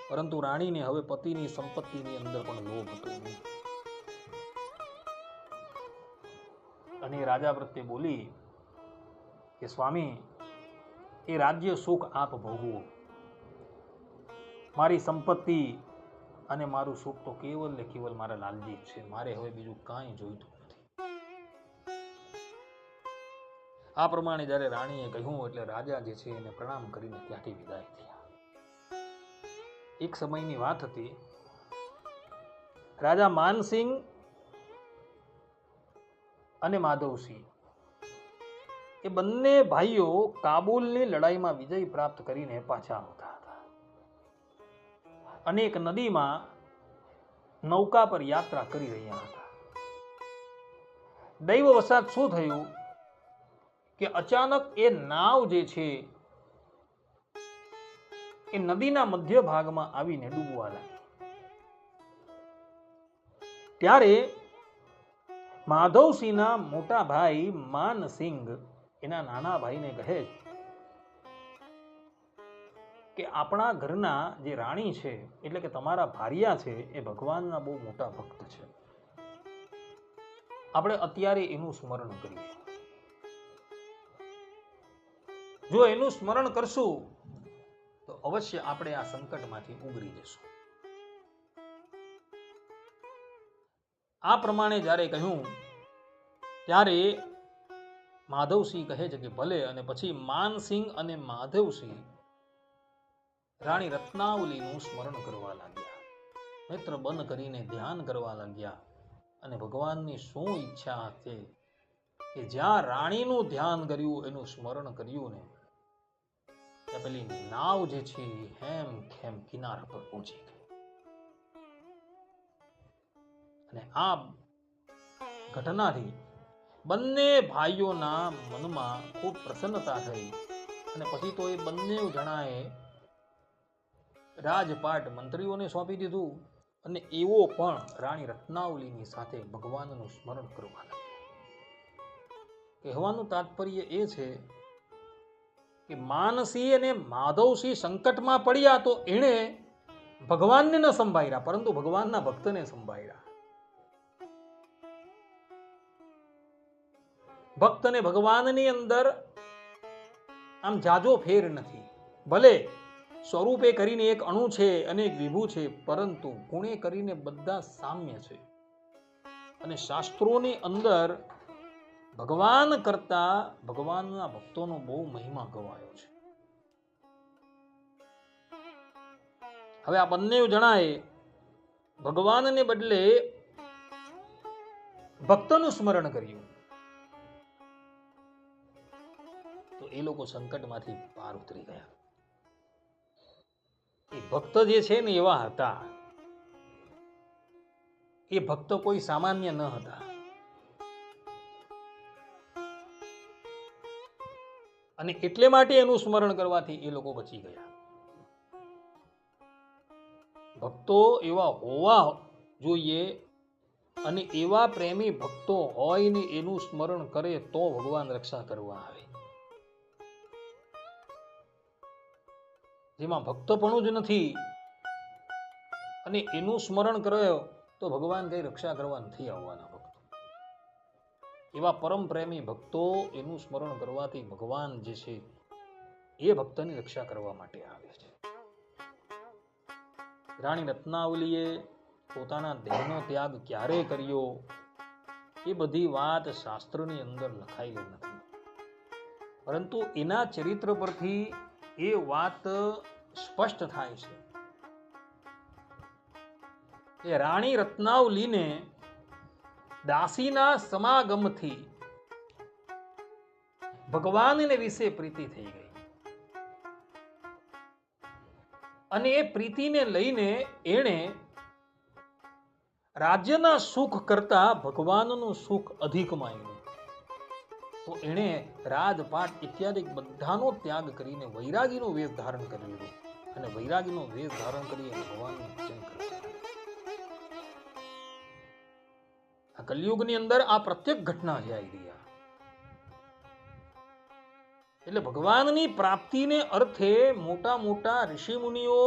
Speaker 1: પરંતુ રાણીને હવે પતિની સંપત્તિની અંદર પણ લોભ હતો નહીં. અને રાજા પ્રત્યે બોલી કે સ્વામી, એ રાજ્ય સુખ આપ ભોગવો. મારી સંપત્તિ અને મારું સુખ તો કેવલ ને કેવલ મારા લાલજી છે. મારે હવે બીજું કાંઈ જોઈતું નથી. આ પ્રમાણે જ્યારે રાણીએ કહ્યું એટલે રાજા જે છે એને પ્રણામ કરીને ત્યાંથી વિદાય થયા. એક સમયની વાત હતી. રાજા માનસિંહ અને માધવસિંહ એ બંને ભાઈઓ કાબુલની લડાઈમાં વિજય પ્રાપ્ત કરીને પાછા આવતા હતા અને એક નદીમાં નૌકા પર યાત્રા કરી રહ્યા હતા. દૈવવશાત શું થયું કે અચાનક એ નાવ જે છે એ નદીના મધ્ય ભાગમાં આવીને ડૂબવા લાગી. ત્યારે માધવસિંહના મોટા ભાઈ માનસિંહ એના નાના ભાઈને કહે કે આપણા ઘરના જે રાણી છે એટલે કે તમારા ભારિયા છે એ ભગવાનના બહુ મોટા ભક્ત છે. આપણે અત્યારે એનું સ્મરણ કરીએ. જો એનું સ્મરણ કરશું તો અવશ્ય આપણે આ સંકટમાંથી ઉગરી જશું. આ પ્રમાણે જ્યારે કહ્યું ત્યારે માધવસિંહ કહે છે કે ભલે. અને પછી માનસિંહ અને માધવસિંહ રાણી રત્નાવલીનું સ્મરણ કરવા લાગ્યા. નેત્ર બંધ કરીને ધ્યાન કરવા લાગ્યા. અને ભગવાનની શું ઈચ્છા હતી કે જ્યાં રાણીનું ધ્યાન કર્યું, એનું સ્મરણ કર્યું ને, ત્યાં પેલી નાવ જે છે હેમ ખેમ કિનારા પર પહોંચી ગઈ. અને આ ઘટનાથી બંને ભાઈઓના મનમાં ખૂબ પ્રસન્નતા થઈ. અને પછી તો એ બંને જણાએ રાજપાટ મંત્રીઓને સોંપી દીધું અને એવો પણ રાણી રત્નાવલીની સાથે ભગવાનનું સ્મરણ કરવા લાગ્યા. કહેવાનું તાત્પર્ય એ છે કે માનસિંહ અને માધવસિંહ સંકટમાં પડ્યા તો એણે ભગવાનને ન સંભાળ્યા, પરંતુ ભગવાનના ભક્તને સંભાળ્યા. ભક્ત અને ભગવાનની અંદર આમ જાજો ફેર નથી. ભલે સ્વરૂપે કરીને એક અણુ છે અને એક વિભુ છે, પરંતુ ગુણે કરીને બધા સામ્ય છે. અને શાસ્ત્રોની અંદર ભગવાન કરતા ભગવાનના ભક્તોનો બહુ મહિમા ગવાયો છે. હવે આ બંને જણાએ ભગવાનને બદલે ભક્તનું સ્મરણ કર્યું તો એ લોકો સંકટમાંથી પાર ઉતરી ગયા. એ ભક્ત જે છે ને એવા હતા. એ ભક્ત કોઈ સામાન્ય ન હતા. અને એટલે માટે એનું સ્મરણ કરવાથી એ લોકો બચી ગયા. ભક્તો એવા હોવા જોઈએ અને એવા પ્રેમી ભક્તો હોય ને એનું સ્મરણ કરે તો ભગવાન રક્ષા કરવા આવે. જેમાં ભક્તપણું જ નથી અને એનું સ્મરણ કર્યો તો ભગવાન કઈ રક્ષા કરવા નથી આવવાના. ભક્તો એવા પરમ પ્રેમી ભક્તો એનું સ્મરણ કરવાથી ભગવાન જે છે એ ભક્તની રક્ષા કરવા માટે આવે છે. રાણી રત્નાવલીએ પોતાના દેહનો ત્યાગ ક્યારે કર્યો એ બધી વાત શાસ્ત્રની અંદર લખાયેલી નથી, પરંતુ એના ચરિત્ર પરથી એ વાત સ્પષ્ટ થાય છે કે રાણી રત્નાવલીને દાસીના સમાગમથી ભગવાનને વિશે પ્રીતિ થઈ ગઈ. અને એ પ્રીતિને લઈને એણે રાજ્યના સુખ કરતા ભગવાનનું સુખ અધિક માન્યું. તો એણે રાજપાટ ઇત્યાદિ બધાનો ત્યાગ કરીને વૈરાગીનો વેશ ધારણ કરી લીધો અને વૈરાગીનો વેશ ધારણ કરી ભગવાનનું ભજન કરતા. આ કલિયુગની અંદર આ પ્રત્યેક ઘટના છે આવી રહી. એટલે ભગવાનની પ્રાપ્તિને અર્થે મોટા મોટા ઋષિ મુનિઓ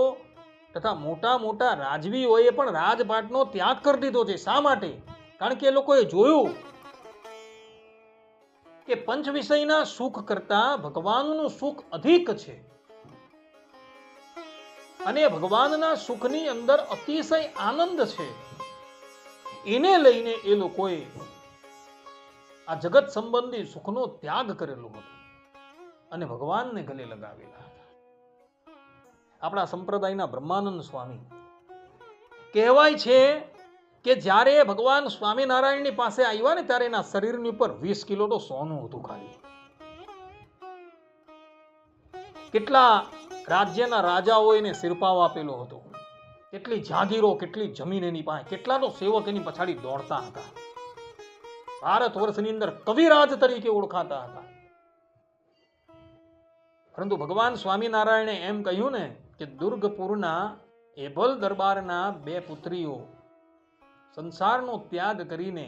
Speaker 1: તથા મોટા મોટા રાજવીઓએ પણ રાજપાટનો ત્યાગ કરી દીધો છે. શા માટે? કારણ કે એ લોકોએ જોયું કે પંચ વિષયના સુખ કરતા ભગવાનનું સુખ અધિક છે અને ભગવાનના સુખની અંદર અતિશય આનંદ છે. એને લઈને એ લોકોએ આ જગત સંબંધી સુખનો ત્યાગ કરેલો હતો અને ભગવાનને ગલે લગાવેલા હતા. આપણા સંપ્રદાયના બ્રહ્માનંદ સ્વામી કહેવાય છે કે જ્યારે ભગવાન સ્વામિનારાયણની પાસે આવ્યા ને ત્યારે એના શરીરની ઉપર 20 કિલો તો સોનું હતું ખાલી. કેટલા રાજ્યના રાજાઓ એને સિરપાવ આપેલો હતો, કેટલી જાગીરો, કેટલી જમીન એની પાસે, કેટલા તો સેવક એની પછાડી દોડતા હતા. ભારત વર્ષની અંદર કવિરાજ તરીકે ઓળખાતા હતા. પરંતુ ભગવાન સ્વામિનારાયણે એમ કહ્યું ને કે દુર્ગપુરના એભલ દરબારના 2 પુત્રીઓ સંસારનો ત્યાગ કરીને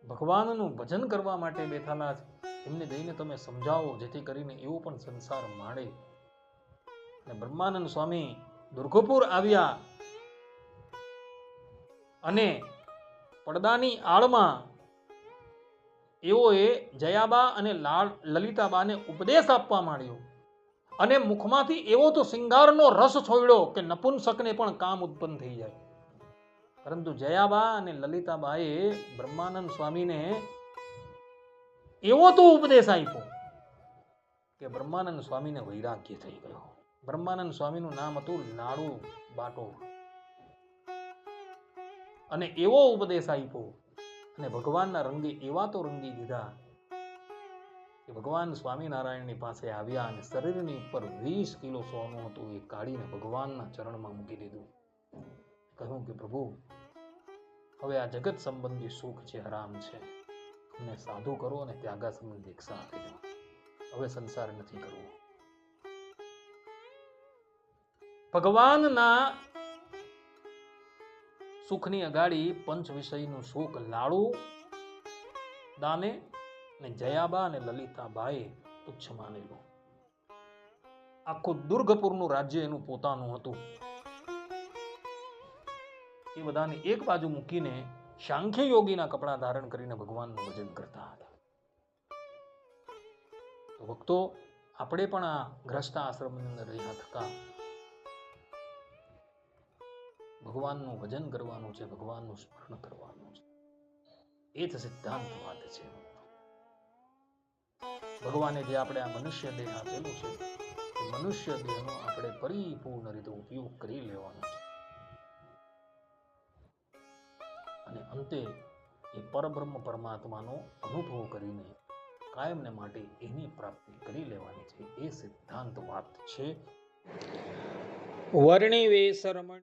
Speaker 1: ભગવાનનું ભજન કરવા માટે બેઠેલા છે. એમને જઈને તમે સમજાવો જેથી કરીને એવો પણ સંસાર માણે. અને બ્રહ્માનંદ સ્વામી દુર્ગપુર આવ્યા અને પડદાની આળમાં એઓએ જયાબા અને લલિતાબાને ઉપદેશ આપવા માંડ્યો અને મુખમાંથી એવો તો સિંગારનો રસ છોડ્યો કે નપુંસકને પણ કામ ઉત્પન્ન થઈ જાય. પરંતુ જયાબા અને લલિતાબાએ બ્રહ્માનંદ સ્વામીને એવો તો ઉપદેશ આપ્યો કે બ્રહ્માનંદ સ્વામીને વૈરાગ્ય થઈ ગયો. બ્રહ્માનંદ સ્વામીનું નામ હતું લાડુ બાટો. અને એવો ઉપદેશ આપ્યો અને ભગવાનના રંગે એવા તો રંગી દીધા કે ભગવાન સ્વામિનારાયણની પાસે આવ્યા અને શરીરની ઉપર 20 કિલો સોનું હતું એ કાઢીને ભગવાનના ચરણમાં મૂકી દીધું. કહ્યું કે પ્રભુ, હવે આ જગત સંબંધી સુખ છે, હરામ છે, અમને સાધુ કરો અને ત્યાગાશ્રમ દીક્ષા આપી દો. હવે સંસાર નથી કરવો. ભગવાનના સુખની અગાડી પંચ વિષયનું સુખ લાડુ દાને અને જયાબા અને લલિતાબાએ તુચ્છ માનેલું. આખું દુર્ગપુરનું રાજ્ય એનું પોતાનું હતું. એ બધાને એક બાજુ મૂકીને સાંખ્ય યોગીના કપડા ધારણ કરીને ભગવાનનું ભજન કરતા હતા. તો ભક્તો, આપણે પણ આ ગ્રસ્ત આશ્રમની અંદર રહ્યા થકા ભગવાનનું ભજન કરવાનું છે, ભગવાનનું સ્મરણ કરવાનું છે. એ જ સિદ્ધાંત વાત છે. ભગવાને જે આપણે આ મનુષ્ય દેહ આપેલો છે એ મનુષ્ય દેહનો આપણે પરિપૂર્ણ રીતે ઉપયોગ કરી લેવાનો છે અને અંતે એ પરબ્રહ્મ પરમાત્માનો અનુભવ કરીને કાયમને માટે એની પ્રાપ્તિ કરી લેવાની છે. એ સિદ્ધાંત વાત છે. વર્ણિ વેશ રમણ